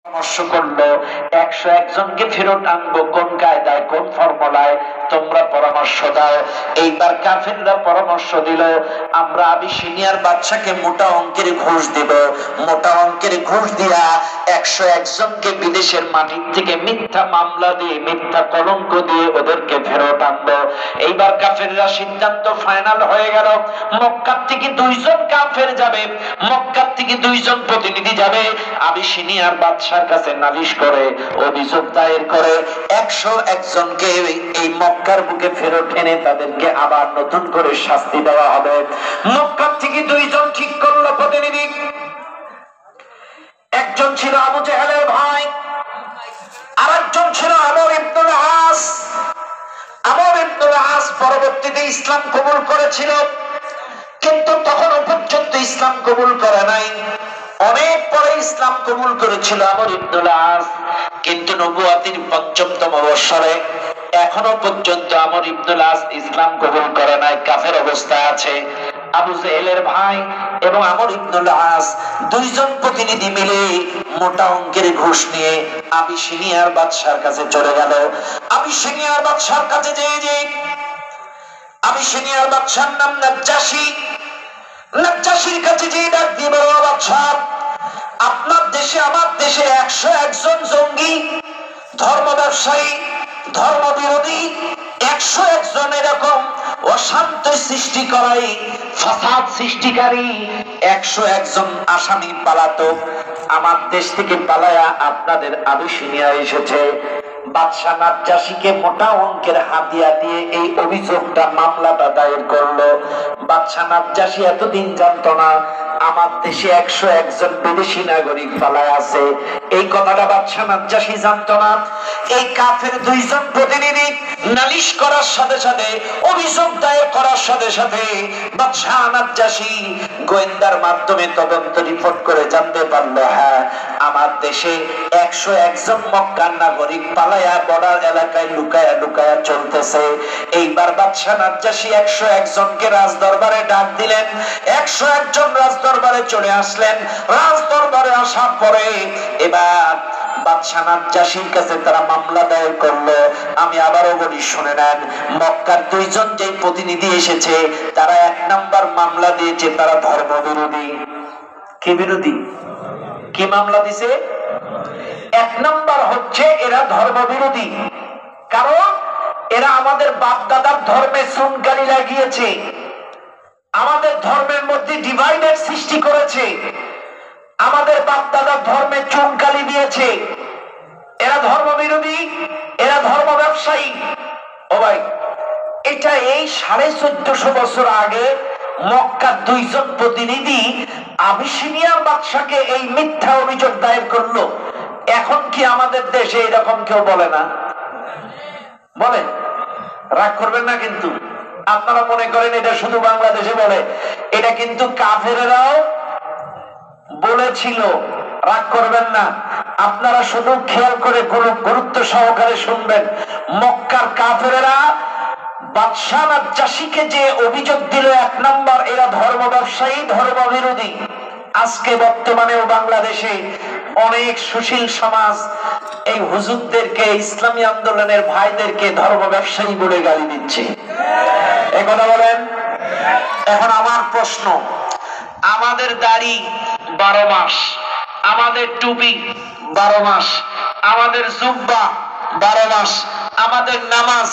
পরামর্শ করলো 101 জনকে ফেরত আনবো, কোন কায়দায় কোন ফর্মুলায় তোমরা পরামর্শ দাও। এইবার কাফেররা পরামর্শ দিল, আমরা আবিসিনিয়ার বাদশাকে মোটা অঙ্কের ঘুষ দিব, মোটা অঙ্কের ঘুষ দিয়া 101 জনকে বিদেশের মাটির থেকে মিথ্যা মামলা দিয়ে মিথ্যা কলঙ্ক দিয়ে ওদেরকে ফেরত আনবো। এইবার কাফেররা সিদ্ধান্ত ফাইনাল হয়ে গেল, মক্কার থেকে 2 জন কাফের যাবে, মক্কার থেকে 2 জন প্রতিনিধি যাবে, আবিসিনিয়ার বাদশার কাছে নালিশ করে অভিযোগ দায়ের করে 101 জনকে এই মক্কার বুকে ফেরত এনে তাদেরকে আবার নতুন করে শাস্তি দেওয়া হবে। মক্কার থেকে 2 জন ঠিক করলো প্রতিনিধি। একজন ছিল আবু জেহেলের ভাই, আরেকজন ছিল আমর ইবনুল আস। আমর ইবনুল আস পরবর্তীতে ইসলাম কবুল করেছিল, কিন্তু তখনও পর্যন্ত ইসলাম কবুল করে নাই। অনেক পরে ইসলাম কবুল করেছিল আমর ইবনুল আস, কিন্তু নবুয়াতির ৫ম বৎসরে এখনো পর্যন্ত আমর ইবনুল আস ইসলাম কবুল করে নাই, কাফের অবস্থায় আছে। আবু জেহেলের ভাই এবং আমর ইবনুল আস 2 জন প্রতিনিধি মিলে মোটা অঙ্কের ঘুষ নিয়ে আবিসিনিয়ার বাদশার কাছে চলে গেল। আবিসিনিয়ার বাদশার কাছে যে আবিসিনিয়ার বাদশার নাম নাজ্জাশী। নাজ্জাশীর কাছে যে ডাক দিয়ে বলল, বাদশা, আপনার দেশে আমার দেশে 101 জন জঙ্গি, ধর্ম ব্যবসায়ী, ধর্ম বিরোধী 101 জন এরকম অশান্ত সৃষ্টি করাই, ফাসাদ সৃষ্টিকারী 101 জন আসামি পালাতক আমার দেশ থেকে পালায়া আপনাদের আবিসিনিয়া এসেছে। বাদশা নাজ্জাশীকে মোটা অঙ্কের হাদিয়া দিয়ে এই অভিযোগটা মামলাটা দায়ের করলো। বাদশা নাজ্জাশী এতদিন জানতো না আমার দেশে 101 জন বিদেশি নাগরিক পালায় আছে, এই কথাটা বাদশা নাজ্জাশী জানতো না। এই কাফের 2 জন প্রতিনিধি নালিশ করার সাথে সাথে, অভিযোগ দায়ের করার সাথে সাথে বাদশা নাজ্জাশী গোয়েন্দার মাধ্যমে তদন্ত রিপোর্ট করে জানতে পারলো, হ্যাঁ, আমার দেশে 101 জন মক্কার নাগরিক পালায়া বর্ডার এলাকায় লুকায়া লুকায়া চলতেছে। এইবার বাদশা নাজ্জাশী 101 জনকে রাজদরবারে ডাক দিলেন। 101 জন রাজদরবারে চলে আসলেন। রাজদরবারে আসার পরে এবার বাদশা নাজ্জাশীর কাছে তারা মামলা দায়ের করলো। আমি আবারও বলি, শুনে নেন, মক্কার 2 জন যে প্রতিনিধি এসেছে তারা 1 নাম্বার মামলা দিয়েছে, তারা ধর্ম বিরোধী। কি বিরোধী? কি মামলা দিছে? 1 নাম্বার হচ্ছে এরা ধর্ম বিরোধী, কারণ এরা আমাদের বাপ দাদার ধর্মে চুনকালি লাগিয়েছে, আমাদের ধর্মের মধ্যে ডিভাইডেড সৃষ্টি করেছে, আমাদের বাপ দাদার ধর্মে চুনকালি দিয়েছে। এরা ধর্ম বিরোধী, এরা ধর্ম ব্যবসায়ী। ও ভাই, এটা এই 1450 বছর আগে মক্কার 2 জন প্রতিনিধি আবিসিনিয়ার বাদশাকে এই মিথ্যা অভিযোগ দায়ের করলো। এখন কি আমাদের দেশে এরকম কেউ বলে না? বলে? রাগ করবেন না কিন্তু, আপনারা মনে করেন এটা শুধু বাংলাদেশে বলে, এটা কিন্তু কাফেররাও বলেছিল। রাগ করবেন না, আপনারা শুধু খেয়াল করে গুরুত্ব সহকারে শুনবেন। মক্কার কাফেররা বাদশা নাজ্জাশীকে যে অভিযোগ দিল 1 নাম্বার, এরা ধর্ম ব্যবসায়ী, ধর্ম বিরোধী। আজকে বর্তমানেও বাংলাদেশে অনেক সুশীল সমাজ এই হুজুরদেরকে, ইসলামী আন্দোলনের ভাইদেরকে ধর্ম ব্যবসায়ী বলে গালি দিচ্ছে। এই কথা বলেন। এখন আমার প্রশ্ন, আমাদের দাড়ি 12 মাস, আমাদের টুপি 12 মাস, আমাদের জুব্বা 12 মাস, আমাদের নামাজ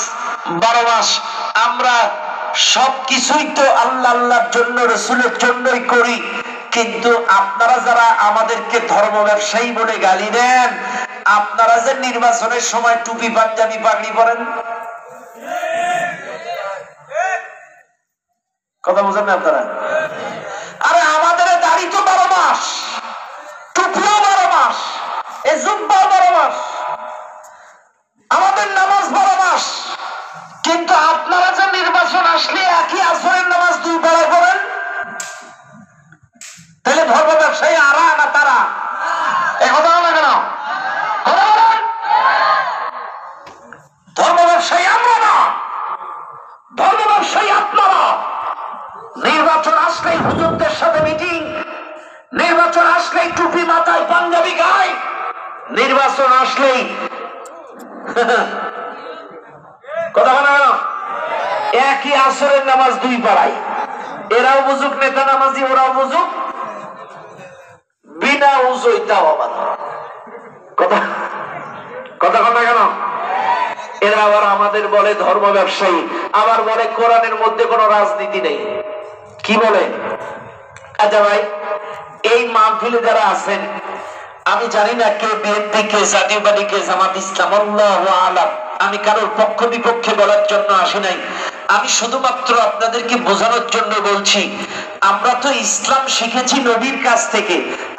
12 মাস, আমরা সবকিছুই তো আল্লাহ আল্লাহর জন্য, রাসূলের জন্যই করি, কিন্তু আপনারা যারা আমাদেরকে ধর্ম ব্যবসায়ী বলে গালি দেন, আপনারা যে নির্বাচনের সময় টুপি পাঞ্জাবি পাগড়ি পরেন, কথা বুঝেন না আপনারা? আরে আমাদের দাড়ি তো 12 মাস, টুপিও 12 মাস, এই জুব্বা 12 মাস, আমাদের নামাজ 12 মাস, কিন্তু আপনারা যে নির্বাচন আসলে একই আসরের নামাজ 2 বেলায় পড়েন, তাহলে ধর্ম ব্যবসায়ী আরা না তারা? এই কথা বলে কেন? ধর্ম ব্যবসায়ী আমরা না, ধর্ম ব্যবসায়ী আপনারা। নির্বাচন আসলেই হুজুরদের সাথে মিটিং, নির্বাচন আসলেই টুপি মাথায় পাঞ্জাবি গায়ে, নির্বাচন আসলেই কথা বলা গেল একই আসরের নামাজ দুই পাড়ায়, এরাও বুঝুক নেতা নামাজি, ওরাও বুঝুক বিনা উজুইটাও আবার কথা কথা কথা কেন? এরা আবার আমাদের বলে ধর্ম ব্যবসায়ী, আবার বলে কোরআনের মধ্যে কোনো রাজনীতি নেই। কি বলে? আচ্ছা ভাই, এই মাহফিলে যারা আছেন, আমি জানি না কে বিএনপি, কে জাতীয়বাদী, কে জামাত ইসলাম, আল্লাহু আলাম। আমি কারোর পক্ষ বিপক্ষে বলার জন্য আসি নাই, আমি শুধুমাত্র আপনাদেরকে বোঝানোর জন্য বলছি। আমরা তো ইসলাম শিখেছি নবীর কাছ থেকে,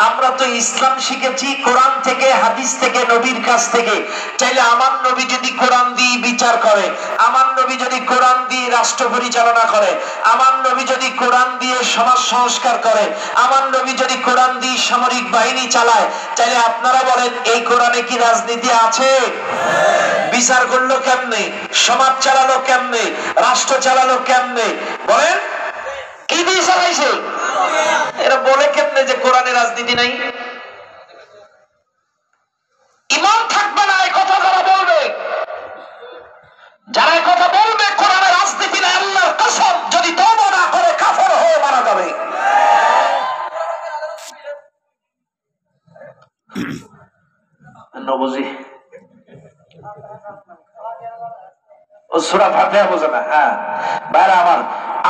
আমরা তো ইসলাম শিখেছি কোরআন থেকে, হাদিস থেকে, নবীর কাছ থেকে। চাইলে আমার নবী যদি কোরআন দিয়ে বিচার করে, আমার নবী যদি কোরআন দিয়ে রাষ্ট্র পরিচালনা করে, আমার নবী যদি কোরআন দিয়ে সমাজ সংস্কার করে, আমার নবী যদি কোরআন দিয়ে সামরিক বাহিনী চালায়, চাইলে আপনারা বলেন এই কোরআনে কি রাজনীতি আছে? বিচার করলো কেমনে? সমাজ চালালো কেমনে? রাষ্ট্র চালালো কেমনে? বলেন কি দিয়ে চালাইছে? এরা বলে কেমনে যে কোরআনে রাজনীতি নাই? ঈমান থাকবে না এই কথা যারা বলবে, যারা এই কথা বলবে কোরআনে রাজনীতি নাই, আল্লাহর কসম যদি তওবা না করে কাফের হয়ে মারা যাবে। নবজি ও সূরা ফাতিহা বোঝে না। হ্যাঁ ভাইরা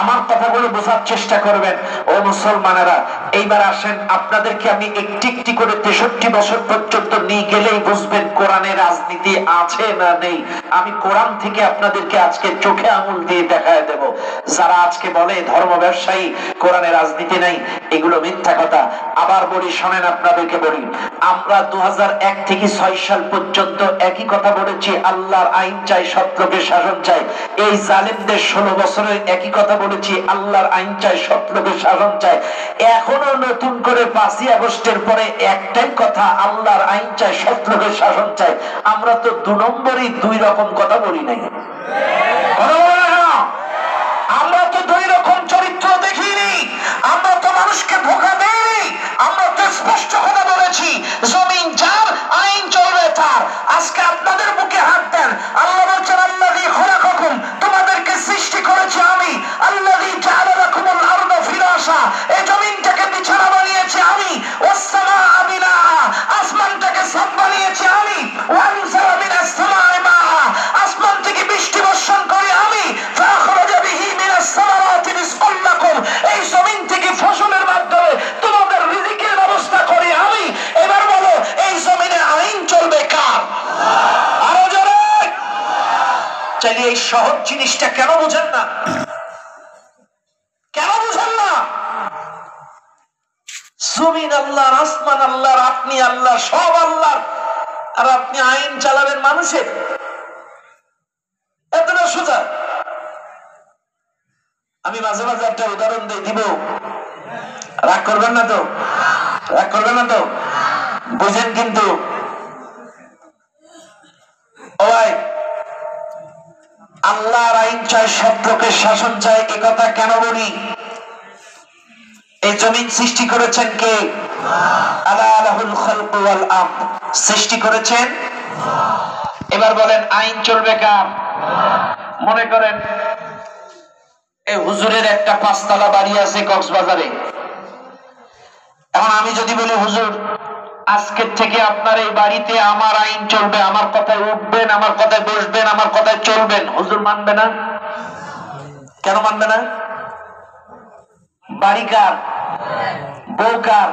আমার কথাগুলো বোঝার চেষ্টা করবেন ও মুসলমানেরা। এইবার আসেন, আপনাদেরকে আমি একটি একটি করে 63 বছর পর্যন্ত নিয়ে গেলেই বুঝবেন কোরআনে রাজনীতি আছে না নেই। আমি কোরআন থেকে আপনাদেরকে আজকে চোখে আঙুল দিয়ে দেখায় দেব। যারা আজকে বলে ধর্ম ব্যবসায়ী কোরআনে রাজনীতি নাই, এগুলো মিথ্যা কথা। আবার বলি, শোনেন, আপনাদেরকে বলি, আমরা 2001 থেকে 6 সাল পর্যন্ত একই কথা বলেছি, আল্লাহর আইন চাই, সৎ লোকের শাসন চাই। এই জালেমদের 16 বছরের একই কথা বলেছি, আল্লাহর আইন চাই, সৎ লোকের শাসন চাই। এখনো নতুন করে 5ই আগস্টের পরে একটাই কথা, আল্লাহর আইন চাই, সৎ লোকের শাসন চাই। আমরা তো 2 নম্বরই 2 রকম কথা বলি নাই। আমরা তো 2 রকম চরিত্র দেখিনি, আমরা তো মানুষকে ধোঁকা দেইনি। আমরা তো স্পষ্ট কথা বলেছি, জমিন যার, আইন চলবে তার। আজকে আপনাদের বুকে হাত দেন। আল্লাহ বলছেন, আল্লাযী খলাকাকুম, তোমাদেরকে সৃষ্টি করেছি আমি। আল্লাযী জাআলা লাকুমুল আরদা ফিরাশা, এই জমিনটাকে বিছানা বানিয়েছি আমি। ওয়াস সামাআ বিনাআ, আসমানটাকে ছাদ বানিয়েছি আমি। ওয়া আনজালা মিনাস সামা'i মাআ, আসমান থেকে বৃষ্টি বর্ষণ করি আমি। ফাখরাজা বিহি মিনাস সামারাতি রিজকান লাকুম, এই জমিন থেকে ফসলের মাধ্যমে তোমাদের রিজিকের ব্যবস্থা করি আমি। এবার বলো, এই জমিনে আইন চলবে কার? আরো জোরে। চাইলে এই সহজ জিনিসটা কেন বুঝেন না? কেন বুঝেন না? জমিন আল্লাহর, আসমান আল্লাহর, আপনি আল্লাহ, সব আল্লাহর, আর আপনি আইন চালাবেন মানুষের। এতটা সোজা। আমি মাঝে মাঝে একটা উদাহরণ দিব, রাগ করবেন না তো? রাগ করবেন না তো? বুঝেন কিন্তু। ও ভাই, আল্লাহর আইন চাই, সৎ লোকের শাসন চাই, এ কথা কেন বলি? এই জমিন সৃষ্টি করেছেন কে? আলা লাহুল খালকু ওয়াল আমর, সৃষ্টি করেছেন। এবার বলেন, আইন চলবে কার? মনে করেন এই হুজুরের একটা 5 তলা বাড়ি আছে কক্সবাজারে। এখন আমি যদি বলি, হুজুর আজকের থেকে আপনার এই বাড়িতে আমার আইন চলবে, আমার কথায় উঠবেন, আমার কথায় বসবেন, আমার কথায় চলবেন, হুজুর মানবে না? কেন মানবে না? বাড়ি কার? বউ কার?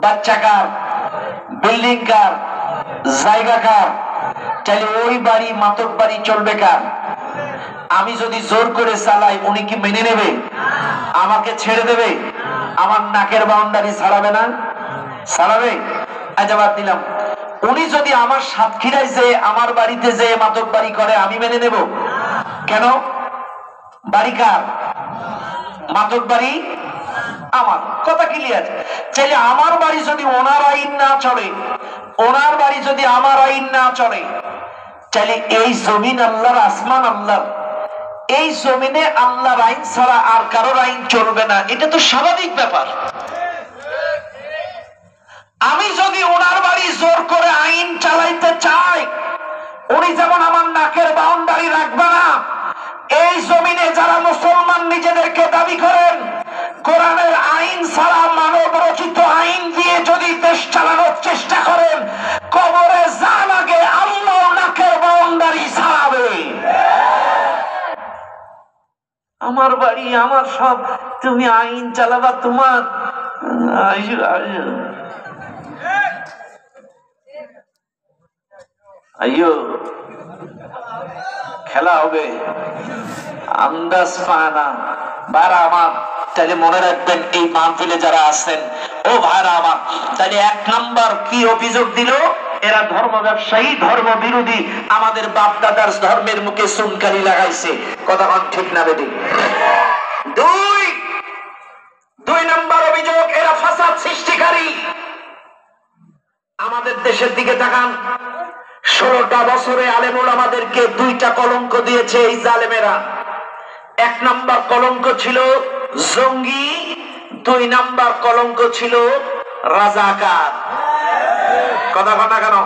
বাচ্চা কার? বিল্ডিং কার? জায়গা কার? তাহলে ওই বাড়ি, মাতক বাড়ি চলবে কার? আমি যদি জোর করে চালাই, উনি কি মেনে নেবে? আমাকে ছেড়ে দেবে? আমার নাকের বাউন্ডারি ছাড়াবে না? ছাড়াবে? আচ্ছা বাদ দিলাম, উনি যদি আমার সাতক্ষীরায় যে আমার বাড়িতে যে মাতক বাড়ি করে, আমি মেনে নেব? কেন? বাড়ি কার? মাতক বাড়ি আমার। কথা ক্লিয়ার? চাইলে আমার বাড়ি যদি ওনার আইন না চলে, ওনার বাড়ি যদি আমার আইন না চলে, চাইলে এই জমিন আল্লাহর, আসমান আল্লাহর, এই জমিনে আল্লাহর আইন ছাড়া আর কারোর আইন চলবে না। এটা তো স্বাভাবিক ব্যাপার। আমি যদি ওনার বাড়ি জোর করে আইন আমার বাড়ি, আমার সব, তুমি আইন চালাবা তোমার। আইয়ো খেলা হবে, আন্দাজ পায় না। ভাইরা আমার, তাহলে মনে রাখবেন এই মাহফিলে যারা আছেন, ও ভাইরা আমার, তাহলে এক নাম্বার কি অভিযোগ দিল? এরা ধর্ম ব্যবসায়ী, ধর্ম বিরোধী, আমাদের বাপ দাদার ধর্মের মুখে চুনকালি লাগাইছে। কথা ঠিক না বেটি? দুই নাম্বার অভিযোগ, এরা ফাসাদ সৃষ্টিকারী। আমাদের দেশের দিকে তাকান, 16টা বছরে আলেমুল আমাদেরকে 2টা কলঙ্ক দিয়েছে এই জালেমেরা। 1 নাম্বার কলঙ্ক ছিল জঙ্গি, 2 নাম্বার কলঙ্ক ছিল রাজাকার। কথা কথা কেন?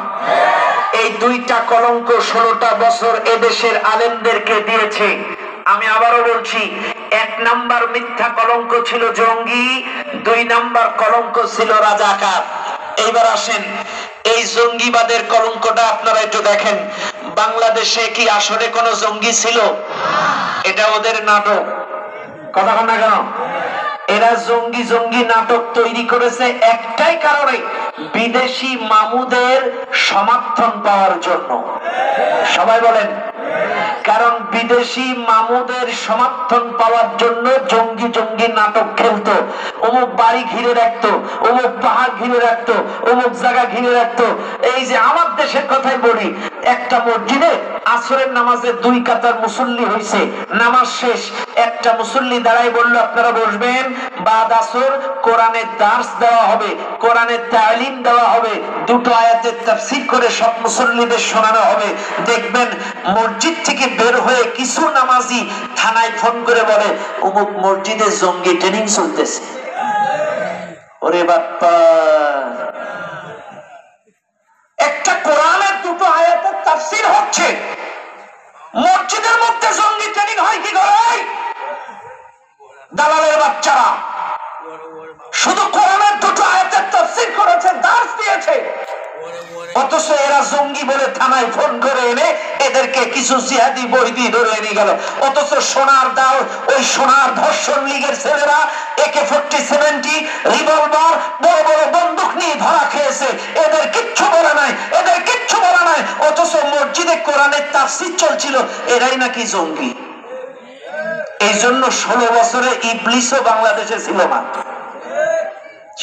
এই 2টা কলঙ্ক 16টা বছর এদেশের আলেমদেরকে দিয়েছে। আমি আবারও বলছি, 1 নাম্বার মিথ্যা কলঙ্ক ছিল জঙ্গি, 2 নাম্বার কলঙ্ক ছিল রাজাকার। এইবার আসেন, এই জঙ্গিবাদের কলঙ্কটা আপনারা একটু দেখেন। বাংলাদেশে কি আসলে কোন জঙ্গি ছিল? এটা ওদের নাটক। কথা না কেন? এরা জঙ্গি জঙ্গি নাটক তৈরি করেছে একটাই কারণে, বিদেশি মামুদের সমর্থন পাওয়ার জন্য। সবাই বলেন, কারণ বিদেশি মামুদের সমর্থন পাওয়ার জন্য জঙ্গি জঙ্গি নাটক খেলতো। অমুক বাড়ি ঘিরে রাখতো, অমুক পাহাড় ঘিরে রাখতো, অমুক জায়গা ঘিরে রাখতো। এই যে আমার দেশের কথাই বলি, একটা মসজিদে আসরের নামাজে 2 কাতার মুসল্লি হয়েছে, নামাজ শেষ, একটা মুসল্লি দাঁড়াই বলল আপনারা বসবেন, বাদ আসর কোরআনের দার্স দেওয়া হবে, কোরআনের তালিম দেওয়া হবে, 2টো আয়াতের তাফসীর করে সব মুসল্লিদের শোনানো হবে। দেখবেন মসজিদ থেকে বের হয়ে কিছু নামাজি থানায় ফোন করে বলে অমুক মসজিদে জঙ্গি ট্রেনিং চলতেছে। ওরে বাপ্পা, একটা কোরআনের 2টো আয়াতের তাফসীর হচ্ছে, মসজিদের মধ্যে জঙ্গি ট্রেনিং হয় কি করে? দালালের বাচ্চারা শুধু কোরআনের 2টো আয়াতের তাফসীর করেছে, দার্স দিয়েছে, অথচ এরা জঙ্গি বলে থানায় ফোন করে এনে এদেরকে কিছু জিহাদি বই দিয়ে ধরে এনে গেল। অথচ সোনার দাও, ওই সোনার ধর্ষণ লীগের ছেলেরা AK-47 রিভলভার বড় বড় বন্দুক নিয়ে ধরা খেয়েছে, এদের কিচ্ছু বলা নাই, এদের কিচ্ছু বলা নাই। অথচ মসজিদে কোরআনের তাফসীর চলছিল, এরাই নাকি জঙ্গি। এই জন্য 16 বছরে ইবলিসও বাংলাদেশে ছিল না।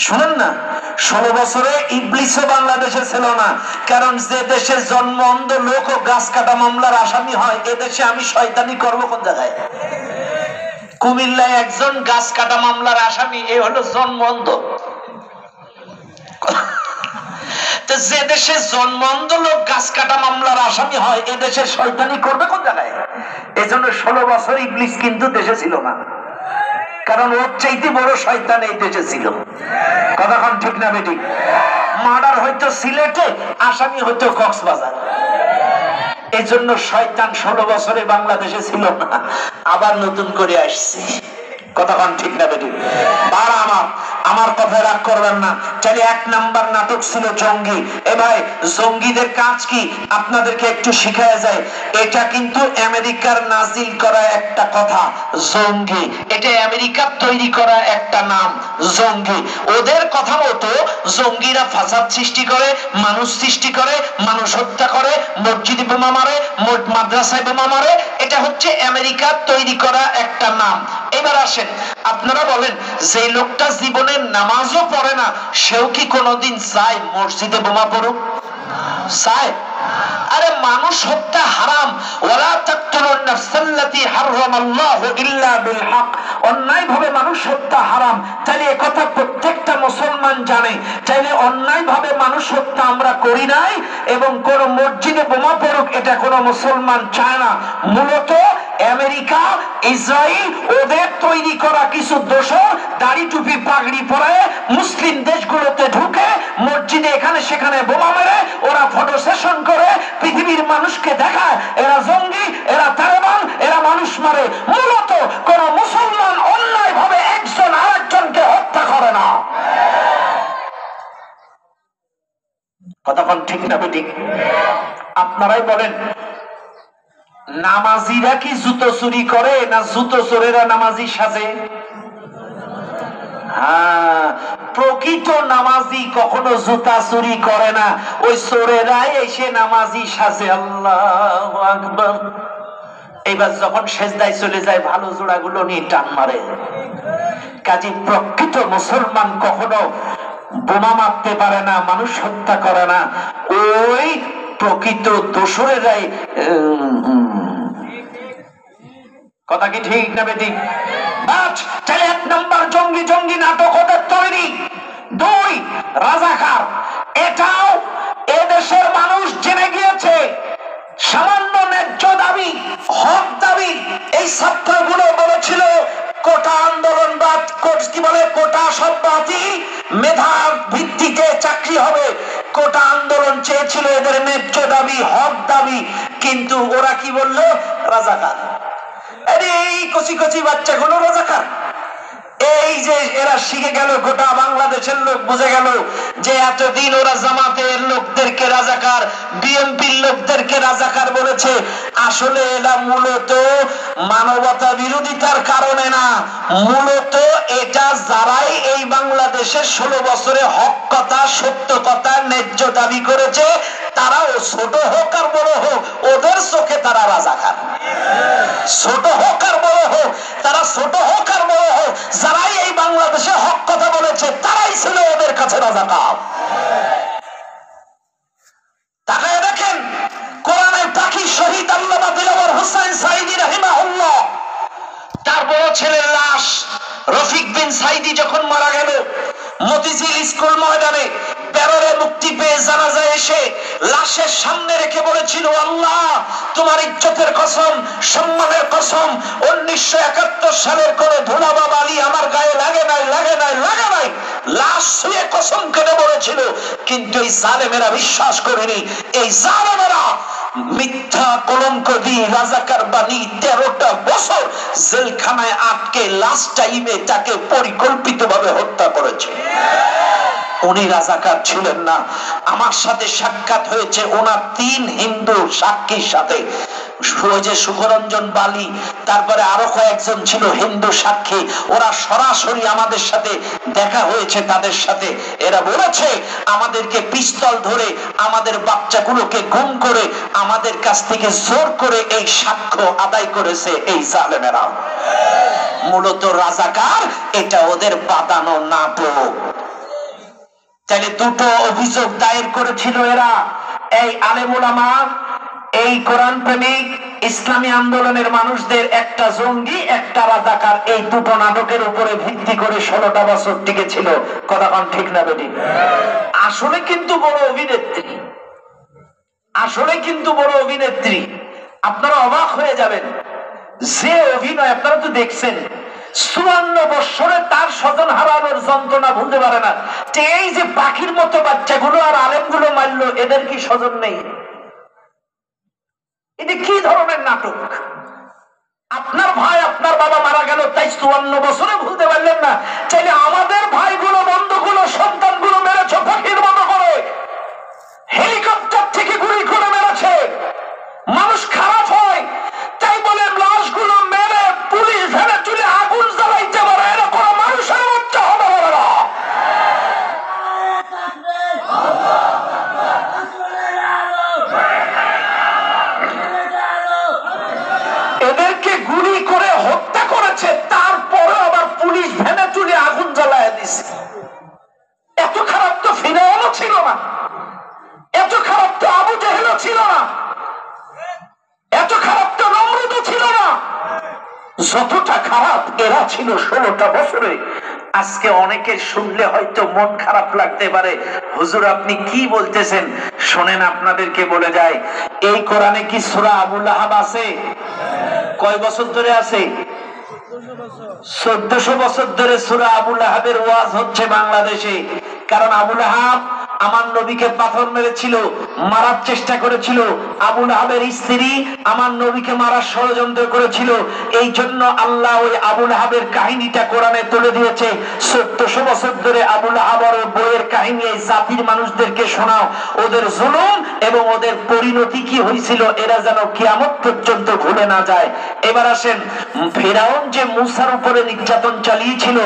শুনুন না, 16 বছরে ইবলিসও বাংলাদেশে ছিল না। কারণ যে দেশে জন্ম অন্ধ লোক ও গাছ কাটা মামলার আসামি হয়, এদেশে আমি শয়তানি করব কোন জায়গায়? কুমিল্লায় একজন গাছ কাটা মামলার আসামি, এ হলো জন্ম অন্ধ। তো যে দেশে জন্ম অন্ধ লোক গাছ কাটা মামলার আসামি হয়, এ দেশে শয়তানি করবে কোন জায়গায়? এই জন্য 16 বছর ইবলিস কিন্তু দেশে ছিল না, কারণ ওর চাইতে বড় শয়তান এই দেশে ছিল। কথা ঠিক না বেটি? মার্ডার হয়তো সিলেটে, আসামি হয়তো কক্সবাজার। এই জন্য শয়তান 16 বছরে বাংলাদেশে ছিল না, আবার নতুন করে আসছে। কথা ঠিক না বেটি? বারা আমার কথা রাগ করবেন না। তাহলে 1 নাম্বার নাটক ছিল জঙ্গি। এ ভাই, জঙ্গিদের কাজ কি আপনাদেরকে একটু শিখায়া যায়। এটা কিন্তু আমেরিকার নাজিল করা একটা কথা, জঙ্গি। এটা আমেরিকার তৈরি করা একটা নাম, জঙ্গি। ওদের কথা মতো জঙ্গিরা ফাসাদ সৃষ্টি করে, মানুষ সৃষ্টি করে, মানুষ হত্যা করে, মসজিদে বোমা মারে, মাদ্রাসায় বোমা মারে। এটা হচ্ছে আমেরিকার তৈরি করা একটা নাম। এবার আসেন, আপনারা বলেন, যে লোকটা জীবনে নামাজও পড়ে না, সেও কি কোনোদিন চায় মসজিদে বোমা পড়ুক? চায়? আরে মানুষ হত্যা হারাম, ওয়ালা তাকতুলুন নাফসাল্লাতী হারামাল্লাহু ইল্লা বিল হক। অন্যায়ভাবে মানুষ হত্যা হারাম। তাহলে একথা প্রত্যেকটা মুসলমান জানে। তাহলে অন্যায়ভাবে মানুষ হত্যা আমরা করি নাই, এবং কোন মসজিদে বোমা পড়ুক এটা কোন মুসলমান চায় না। মূলত আমেরিকা, ইসরায়েল, ওদের তৈরি করা কিছু দোসর দাড়ি টুপি পাগড়ি পরে মুসলিম দেশগুলোতে ঢুকে মসজিদে এখানে সেখানে বোমা মেরে ওরা ফটো সেশন করে পৃথিবীর মানুষকে দেখায় এরা জঙ্গি, এরা তালেবান, এরা মানুষ মারে। মূলত কোন মুসলমান অন্যায় ভাবে একজন আরেকজনকে হত্যা করে না। কথা ঠিক না বেঠিক? আপনারাই বলেন, নামাজিরা কি জুতো চুরি করে না জুতো চোরেরা নামাজি সাজে? হ্যাঁ, প্রকৃত নামাজি কখনো জুতা চুরি করে না, ওই চোরেরাই এসে নামাজি সাজে। আল্লাহু আকবার। এবার যখন সেজদায় চলে যায় ভালো জোড়াগুলো নিয়ে টান মারে। কাজে প্রকৃত মুসলমান কখনো বোমা মারতে পারে না, মানুষ হত্যা করে না, ওই প্রকৃত দোসরেরাই। কথা কি ঠিক না বেঠিক? তাহলে 1 নম্বর জঙ্গি জঙ্গি নাটক ওদের তৈরি। 2 রাজাকার, এটাও এদেশের মানুষ জেনে গিয়েছে। সামান্য ন্যায্য দাবি, হক দাবি, এই ছাত্রগুলো বলেছিল কোটা আন্দোলন বা কি বলে কোটা সব বাতিল, মেধা ভিত্তিতে চাকরি হবে। কোটা আন্দোলন চেয়েছিল এদের ন্যায্য দাবি, হক দাবি, কিন্তু ওরা কি বললো? রাজাকার। এই কচি কচি বাচ্চাগুলো রাজাকার। এই যে এরা শিখে গেল, গোটা বাংলাদেশের লোক বুঝে গেল যে এতদিন ওরা জামাতের লোকদেরকে রাজাকার, বিএনপির লোকদেরকে রাজাকার বলেছে। আসলে এরা মূলত মানবতা বিরোধিতার কারণে না, মূলত এটা যারাই এই বাংলাদেশের 16 বছরে হক কথা, সত্য কথা, ন্যায্য দাবি করেছে, তারাও ছোট হোক আর বড় হোক ওদের চোখে তারা রাজাকার। ছোট হোক আর বড় হোক, তারা ছোট হোক আর বড় হোক, যারাই এই বাংলাদেশে হক কথা বলেছে তারাই ছিল ওদের কাছে রাজাকার। তাকায় দেখেন কোরআনের পাখি শহীদ আল্লামা দিলওয়ার হোসেন সাঈদী রাহিমাহুল্লাহ, তার বড় ছেলের লাশ রফিক বিন সাঈদী যখন মারা গেল, মতিঝিল স্কুল ময়দানে প্যারোলে মুক্তি পেয়ে জানাজায় এসে লাশের সামনে রেখে বলেছিল, আল্লাহ তোমার ইজ্জতের কসম, সম্মানের কসম, 1971 সালের করে ধুলাবা বালি আমার গায়ে লাগে নাই, লাগে নাই, লাগে নাই। লাশ ছুঁয়ে কসম কেটে বলেছিল, কিন্তু এই জালেমেরা বিশ্বাস করেনি। এই জালেমেরা মিথ্যা কলঙ্ক দিয়ে রাজাকার বানি 13টা বছর জেলখানায় আটকে লাস্ট টাইমে তাকে পরিকল্পিতভাবে হত্যা করেছে। উনি রাজাকার ছিলেন না। আমার সাথে সাক্ষাৎ হয়েছে ওনার 3 হিন্দু সাক্ষীর সাথে, যে সুখরঞ্জন বালি, তারপরে আরো কয়েকজন ছিল হিন্দু সাক্ষী। ওরা সরাসরি আমাদের সাথে দেখা হয়েছে, তাদের সাথে এরা বলেছে আমাদেরকে পিস্তল ধরে আমাদের বাচ্চাগুলোকে গুম করে আমাদের কাছ থেকে জোর করে এই সাক্ষ্য আদায় করেছে এই জালেমেরা। মূলত রাজাকার এটা ওদের বাঁধানো নাটক। তাহলে 2টো অভিযোগ দায়ের করেছিল এরা, এই আলেম ওলামা, এই কোরআন প্রেমিক ইসলামী আন্দোলনের মানুষদের, একটা জঙ্গি একটা রাজাকার, এই 2টো নাটকের উপরে ভিত্তি করে 16টা বছর টিকে ছিল। কথা কোন ঠিক না বেটি? আসলে কিন্তু বড় অভিনেত্রী, আসলে কিন্তু বড় অভিনেত্রী। আপনারা অবাক হয়ে যাবেন যে অভিনয়, আপনারা তো দেখছেন 54 বছরে তার স্বজন হারানোর যন্ত্রণা ভুলতে পারে না। এই যে পাখির মতো বাচ্চাগুলো আর আলেমগুলো মারলো, এদের কি স্বজন নেই? এটা কি ধরনের নাটক? আপনার ভাই আপনার বাবা মারা গেল, তাই 54 বছরে ভুলতে পারলেন না? চাইলে আমাদের ভাইগুলো, বন্ধুগুলো, সন্তানগুলো মেরেছে পাখির মতো করে, হেলিকপ্টার থেকে গুলি করে মেরেছে। মানুষ খারাপ হয় তাই বলে লাশগুলো মেরে পুলিশ ভ্যানে তুলে আগুন জ্বালাইতে পারে, এরা কোনো মানুষের বাচ্চা হবে না। এদেরকে গুলি করে হত্যা করেছে, তারপরে আবার পুলিশ ভ্যানে তুলে আগুন জ্বালায় দিছে। এত খারাপ তো ফিরআউনও ছিল না, এত খারাপ তো আবু জেহেলও ছিল না, এত খারাপ তো নমরুদও ছিল না। যতটা খারাপ এরা ছিল 16টা বছরে। আজকে অনেকে শুনলে হয়তো মন খারাপ লাগতে পারে, হুজুর আপনি কি বলতেছেন? শোনেন, আপনাদেরকে বলে যায়, এই কোরআনে কি সূরা আবু লাহাব আছে? কয় বছর ধরে আছে? 1400 বছর ধরে সূরা আবু লাহাবের ওয়াজ হচ্ছে বাংলাদেশে। কারণ আবু লাহাব আমার নবীকে পাথর মেরেছিল, মারার চেষ্টা করেছিল। আবু লাহাবের স্ত্রী আমার নবীকে মারার ষড়যন্ত্র করেছিল। এই জন্য আল্লাহ ওই আবু লাহাবের কাহিনীটা কোরআনে তুলে দিয়েছে। 1400 বছর ধরে আবু লাহাবের বইয়ের কাহিনী এই জাতির মানুষদেরকে শোনাও, ওদের জুলুম এবং ওদের পরিণতি কি হয়েছিল এরা যেন কিয়ামত পর্যন্ত ভুলে না যায়। এবার আসেন, ফিরাউন যে মুসার উপরে নির্যাতন চালিয়েছিল,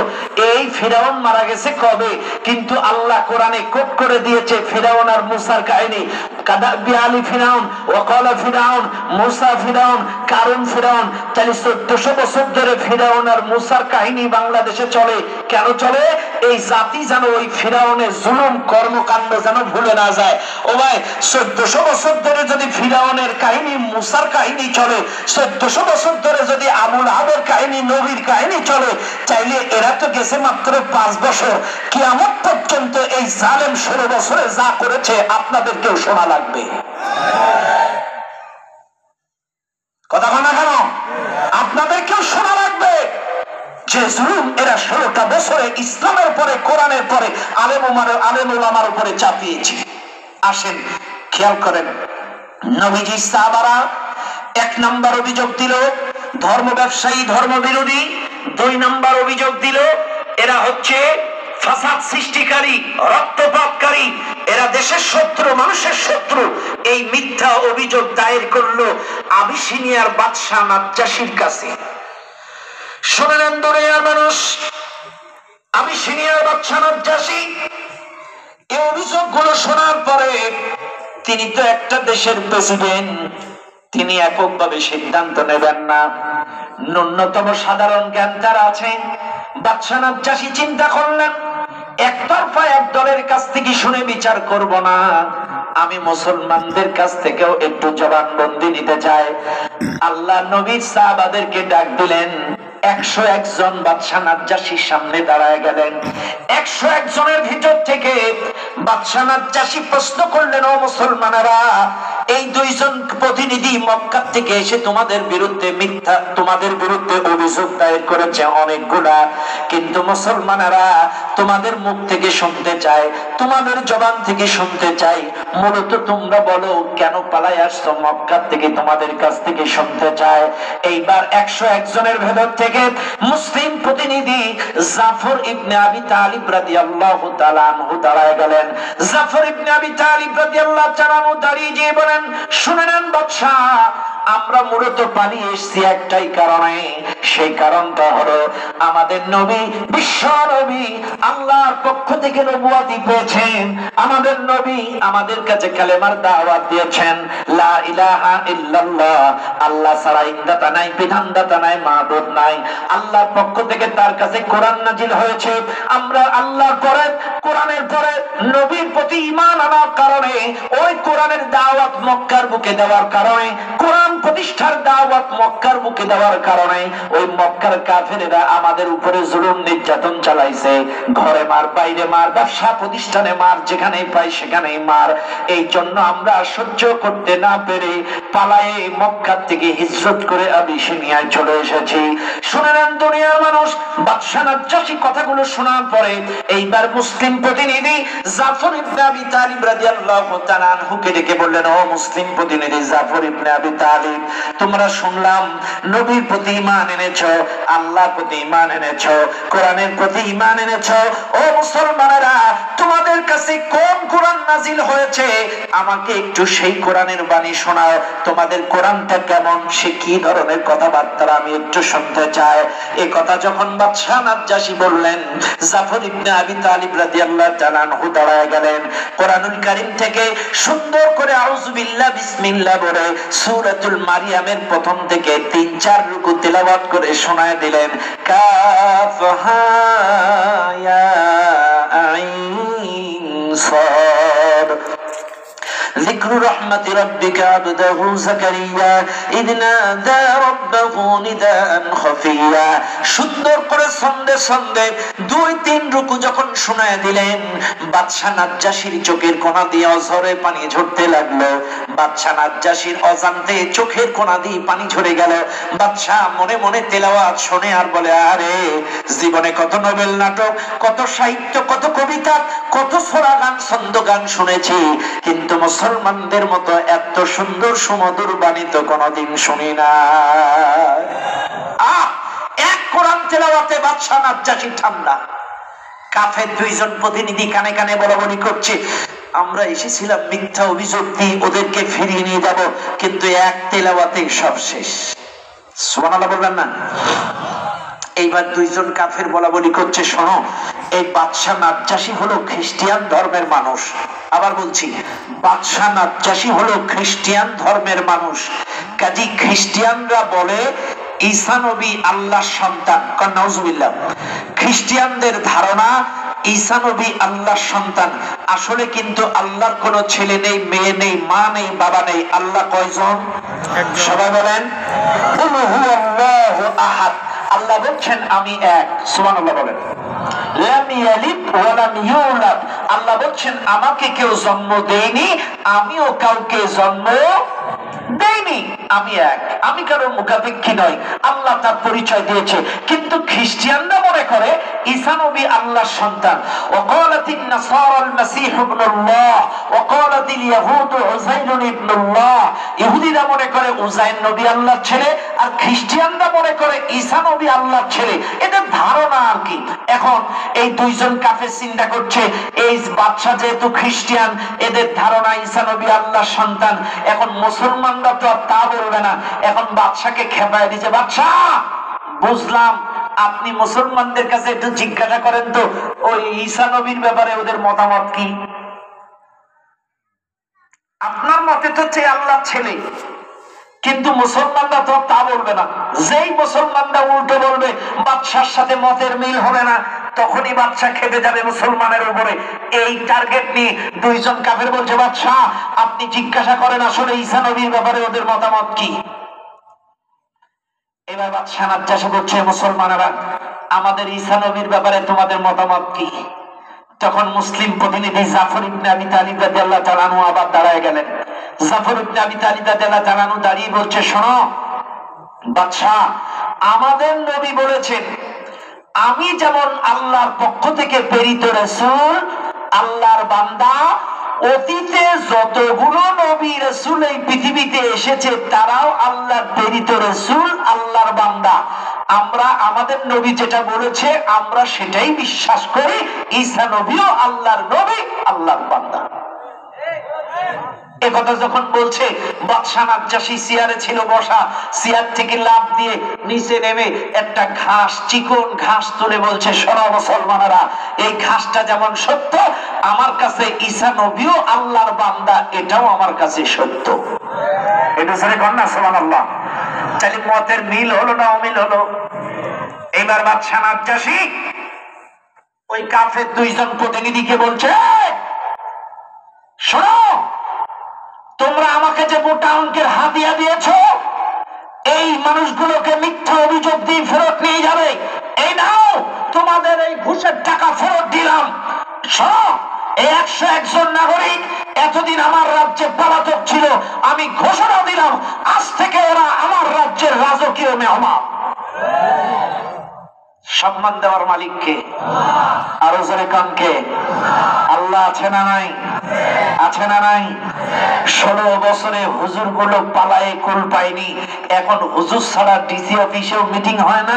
এই ফিরাউন মারা গেছে কবে, কিন্তু আল্লাহ কোরআনে কোট করে দিয়েছে ফিরাউন আর মুসার কাহিনী। কাদাবি আলী ফিরাউন, ওয়াকালা ফিরাউন, মুসা ফিরাউন, কারুন ফিরাউন। তাহলে 1400 বছর ধরে ফিরাউন আর মুসার কাহিনী বাংলাদেশে চলে। কেন চলে? এই জাতি যেন ওই ফিরাউনের জুলুম কর্মকাণ্ড যেন ভুলে না যায়। ও ভাই, 1400 বছর ধরে যদি ফিরাউনের কাহিনী, মুসার কাহিনী চলে, 1400 বছর ধরে যদি আবুল আহাবের কাহিনী, নবীর কাহিনী চলে, চাইলে এরা তো গেছে মাত্র 5 বছর। কিয়ামত পর্যন্ত এই জালেম 16 বছরে যা করেছে আপনাদেরকেও শোনা লাগবে। কথা বলা কেন? আপনাদেরকেও শোনা লাগবে যে জুলুম এরা 16টা বছরে ইসলামের পরে, কোরআনের পরে, আলেম ওলামার উপরে চাপিয়েছে। আসেন খেয়াল করেন, নবীজি সাহাবারা 1 নাম্বার অভিযোগ দিল ধর্ম ব্যবসায়ী, ধর্ম বিরোধী। 2 নাম্বার অভিযোগ দিল এরা হচ্ছে ফাসাদ সৃষ্টিকারী, রক্তপাতকারী, এরা দেশের শত্রু, মানুষের শত্রু। এই মিথ্যা অভিযোগ দায়ের করলো আবিসিনিয়ার বাদশা নাজ্জাশীর কাছে। শুনেন দুনিয়ার মানুষ, আবিসিনিয়ার বাদশা নাজ্জাশী এই অভিযোগগুলো শোনার পরে, তিনি তো একটা দেশের প্রেসিডেন্ট, তিনি এককভাবে সিদ্ধান্ত নেবেন না, ন্যূনতম সাধারণ জ্ঞান তার আছে। বাদশা নাজ্জাশী চিন্তা করলেন, একতরফা এক দলের কাছ থেকে শুনে বিচার করব না, আমি মুসলমানদের কাছ থেকেও একটু জবানবন্দি নিতে চাই। আল্লাহ নবী সাহাবাদেরকে ডাক দিলেন। 101 জন বাদশা নাজ্জাশীর সামনে দাঁড়ায় গেলেন। 101 জনের ভিতর থেকে বাদশা নাজ্জাশী প্রশ্ন করলেন, ও মুসলমানেরা, এই 2 জন প্রতিনিধি মক্কা থেকে এসে তোমাদের বিরুদ্ধে মিথ্যা, তোমাদের বিরুদ্ধে অভিযোগ দায়ের করেছে অনেকগুলা, কিন্তু মুসলমানেরা তোমাদের মুখ থেকে শুনতে চায়, তোমাদের জবান থেকে শুনতে চাই, মূলত তোমরা বলো কেন পালায় আসছো মক্কা থেকে, তোমাদের কাছ থেকে শুনতে চায়। এইবার 101 জনের ভেতর থেকে মুসলিম প্রতিনিধি জাফর ইবনে আবি তালিব রাদিয়াল্লাহু তাআলা আনহু দাঁড়ায় গেলেন। জাফর ইবনে আবি তালিব রাদিয়াল্লাহু তাআলা আনহু দাঁড়িয়ে গিয়ে বলেন, শুনেন বাদশা, আমরা মূলত পালিয়ে এসেছি একটাই কারণে, সেই কারণটা হলো আমাদের নবী, বিশ্ব নবী আল্লাহর পক্ষ থেকে নবুয়ত পেয়েছেন। আমাদের নবী আমাদের কাছে কালেমার দাওয়াত দিয়েছেন, লা ইলাহা ইল্লাল্লাহ, আল্লাহ ছাড়া ইনদাতা নাই, বিধানদাতা নাই, মাবুদ নাই। আল্লাহর পক্ষ থেকে তার কাছে কোরআন নাজিল হয়েছে। আমরা আল্লাহর পরে, কোরআনের পরে নবীর প্রতি ঈমান আনার কারণে, ওই কোরআনের দাওয়াত মক্কার বুকে দেওয়ার কারণে, কোরআন প্রতিষ্ঠার দাওয়াত মক্কার বুকে দেওয়ার কারণে ওই মক্কার কাফেরেরা আমাদের উপরে জুলুম নির্যাতন চালাইছে। ঘরে মার, বাইরে মার, ব্যবসা প্রতিষ্ঠানে মার, যেখানেই পাই সেখানেই মার। এই জন্য আমরা সহ্য করতে না পেরে পালায়ে মক্কা থেকে হিজরত করে আবিসিনিয়ায় চলে এসেছি। শুনে নেন দুনিয়ার মানুষ, বাদশা নাজ্জাশী কথাগুলো শোনার পরে এইবার মুসলিম প্রতিনিধি জাফর ইবনে আবি তালিব রাদিয়াল্লাহু তাআলা আনহুকে ডেকে বললেন, ও মুসলিম প্রতিনিধি জাফর ইবনে আবি তালিব, তোমরা শুনলাম নবীর প্রতি ঈমান এনেছো, আল্লাহর প্রতি ঈমান এনেছো, কোরআনের প্রতি ঈমান এনেছো। ও মুসলমানেরা, তোমাদের কাছে কোন কোরআন নাজিল হয়েছে? আমাকে একটু সেই কোরআনের বাণী শোনাও। তোমাদের কোরআনটা কেমন, সে কি ধরনের কথাবার্তা, আমি একটু শুনতে চাই। এই কথা যখন বাদশা নাজ্জাশী বললেন, জাফর ইবনে আবি তালিব রাদিয়াল্লাহু তাআলা আনহু দাঁড়ায় গেলেন। কোরআনুল কারীম থেকে সুন্দর করে আউযু বিল্লাহ বিসমিল্লাহ বলে সূরাতুল মারিয়ামের প্রথম থেকে 3-4 রুকু তেলাওয়াত করে শোনায় দিলেন। কাফ হা ইয়া আইন সাদ ذكر رحمة ربك عبده زكريا إذ نادى ربه نداء خفيا। সুন্দর করে ছন্দে ছন্দে 2-3 রুকু যখন শোনায় দিলেন, বাদশা নাজ্জাশীর চোখের কোণা দিয়ে অঝরে পানি ঝরতে লাগলো। বাদশা নাজ্জাশীর অজান্তে চোখের কোণা দিয়ে পানি ঝরে গেল। বাদশা মনে মনে তেলাওয়াত শুনে আর বলে, আরে জীবনে কত নোবেল নাটক, কত সাহিত্য, কত কবিতা, কত সোরা গান, ছন্দ গান শুনেছি, কিন্তু মুসলমানদের মতো এত সুন্দর সুমধুর বাণী তো কোনদিন শুনি না। এক কোরআন তেলাওয়াতে বাদশা নাজ্জাশী ঠান্ডা। কাফের 2 জন প্রতিনিধি কানে কানে বলাবলি করছে, আমরা এসেছিলাম মিথ্যা অভিযোগ দিয়ে ওদেরকে ফিরিয়ে নিয়ে যাব, কিন্তু এক তেলাওয়াতে সব শেষ। সুবহানাল্লাহ বলবেন না? এইবার দুইজন কাফের বলা বলি করছে, শোনো, এই বাদশা নাজ্জাশী হলো খ্রিস্টান ধর্মের মানুষ। আবার বলছি, বাদশা নাজ্জাশী হলো খ্রিস্টান ধর্মের মানুষ। কাজী খ্রিস্টানরা বলে ঈসা নবী আল্লাহর সন্তান। নাউজুবিল্লাহ। খ্রিস্টানদের ধারণা ঈসা নবী আল্লাহর সন্তান। আসলে কিন্তু আল্লাহর কোনো ছেলে নেই, মেয়ে নেই, মা নেই, বাবা নেই। আল্লাহ কয়জন? সবাই বলেন কুল হুয়াল্লাহু আহাদ। আল্লাহ বলছেন আমি এক। সুবহানাল্লাহ বলেন। লাম ইয়ালিদ ওয়া লাম ইউলাদ। আল্লাহ বলছেন আমাকে কেউ জন্ম দেয়নি, আমিও কাউকে জন্ম দেয়নি, আমি এক, আমি কারোর মুখাপেক্ষী নই। আল্লাহ তার পরিচয় দিয়েছে। কিন্তু খ্রিস্টানরা মনে করে ঈসা নবী আল্লাহর সন্তান। ওয়াকালাতিন নাসারাল মাসীহ ইবনুল্লাহ ওয়াকালাতিল ইয়াহুদ উযাইর ইবনুল্লাহ। ইহুদিরা মনে করে উযাইর নবী আল্লাহর ছেলে, আর খ্রিস্টানরা মনে করে ঈসা নবী আল্লাহর ছেলে। এদের ধারণা আর কি। এখন এই দুইজন কাফের চিন্তা করছে, এই বাদশা যেহেতু খ্রিস্টান, এদের ধারণা ঈসা নবী আল্লাহর সন্তান। এখন মুসলমানরা তো তা বলবে না। এখন বাদশাকে খেপায় দিয়েছে, বাদশা বুঝলাম, আপনি মুসলমানদের কাছে একটু জিজ্ঞাসা করেন তো ওই ঈসা নবীর ব্যাপারে ওদের মতামত কি। আপনার মতে তো হচ্ছে আল্লাহর ছেলে, কিন্তু মুসলমানরা তো তা বলবে না। যেই মুসলমানরা উল্টো বলবে, বাদশার সাথে মতের মিল হবে না, তখনই বাদশা খেপে যাবে মুসলমানের উপরে। এই টার্গেট নিয়ে দুইজন কাফের বলছে, বাদশা আপনি জিজ্ঞাসা করেন আসলে ঈসা নবীর ব্যাপারে ওদের মতামত কি। এবার বাদশা নাজ্জাশী বলছে, মুসলমানেরা আমাদের ঈসা নবীর ব্যাপারে তোমাদের মতামত কি। তখন মুসলিম প্রতিনিধি জাফর ইবনে আবি তালিব রাদিয়াল্লাহু তাআলা আনহু আবার দাঁড়ায় গেলেন। জাফর ইবনে আবি তালিব রাদিয়াল্লাহু তাআলা আনহু দাঁড়িয়ে বলছে, শোনো বাদশা, আমাদের নবী বলেছেন আমি যেমন আল্লাহর পক্ষ থেকে প্রেরিত রাসূল, আল্লাহর বান্দা, অতীতে যতগুলো নবী রাসূল এই পৃথিবীতে এসেছে তারাও আল্লাহর প্রেরিত রাসূল, আল্লাহর বান্দা। আমরা আমাদের নবী যেটা বলেছে আমরা সেটাই বিশ্বাস করি। ঈসা নবীও আল্লাহর নবী, আল্লাহর বান্দা। একথা যখন বলছে, বাদশা নাজ্জাশী চেয়ারে ছিল বসা, চেয়ার থেকে লাফ দিয়ে নিচে নেমে একটা ঘাস, চিকন ঘাস তুলে বলছে, শোনো মুসলমানেরা, এই ঘাসটা যেমন সত্য, আমার কাছে ঈসা নবীও আল্লাহর বান্দা, এটাও আমার কাছে সত্য। এটা সরে কন্যা সুবহানাল্লাহ। তাহলে মতের মিল হলো না অমিল হলো? এবার বাদশা নাজ্জাশী ওই কাফের দুইজন প্রতিনিধিকে বলছে, শোনো, তোমরা আমাকে যে মোটা অঙ্কের হাদিয়া দিয়েছো, এই মানুষগুলোকে মিথ্যা অভিযোগ দিয়ে ফেরত নিয়ে যাবে। এই নাও, তোমাদের এই ঘুষের টাকা ফেরত দিলাম। শোনো, এই 101 জন নাগরিক এতদিন আমার রাজ্যে পলাতক ছিল, আমি ঘোষণা দিলাম আজ থেকে এরা আমার রাজ্যের রাজকীয় মেহমান। সম্মান দেওয়ার মালিককে, আরো জোরে কানকে, আল্লাহ আছে না নাই? আছে না নাই? 16 বছরে হুজুর গুলো পালায়ে কুল পায়নি। এখন হুজুর ছাড়া ডিসি অফিসেও মিটিং হয় না,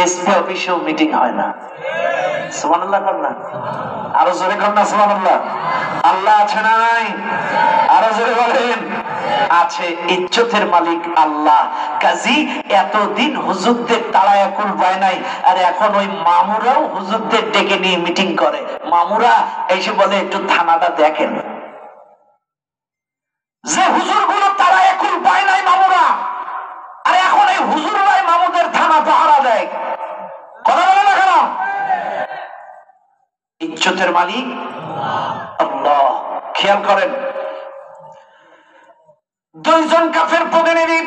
এসপি অফিসেও মিটিং হয় না। সুবহানাল্লাহ কন্যা, আরো জোরে কন্যা সুবহানাল্লাহ। আল্লাহ আছে না নাই? আরো জোরে বলেন। আছে, ইজ্জতের মালিক আল্লাহ। কাজী এতদিন হুজুরদের তাড়ায় কুল পায় নাই, আর এখন ওই মামুরাও হুজুরদের ডেকে নিয়ে মিটিং করে। মামুরা এসে বলে, একটু থানাটা দেখেন। যে হুজুর গুলো তাড়ায় কুল পায় নাই মামুরা, আর এখন এই হুজুররাই মামুদের থানা পাহারা দেয়। কথা বলে না কেন? ইজ্জতের মালিক আল্লাহ। খেয়াল করেন, দুইজন কাফের প্রতিনিধি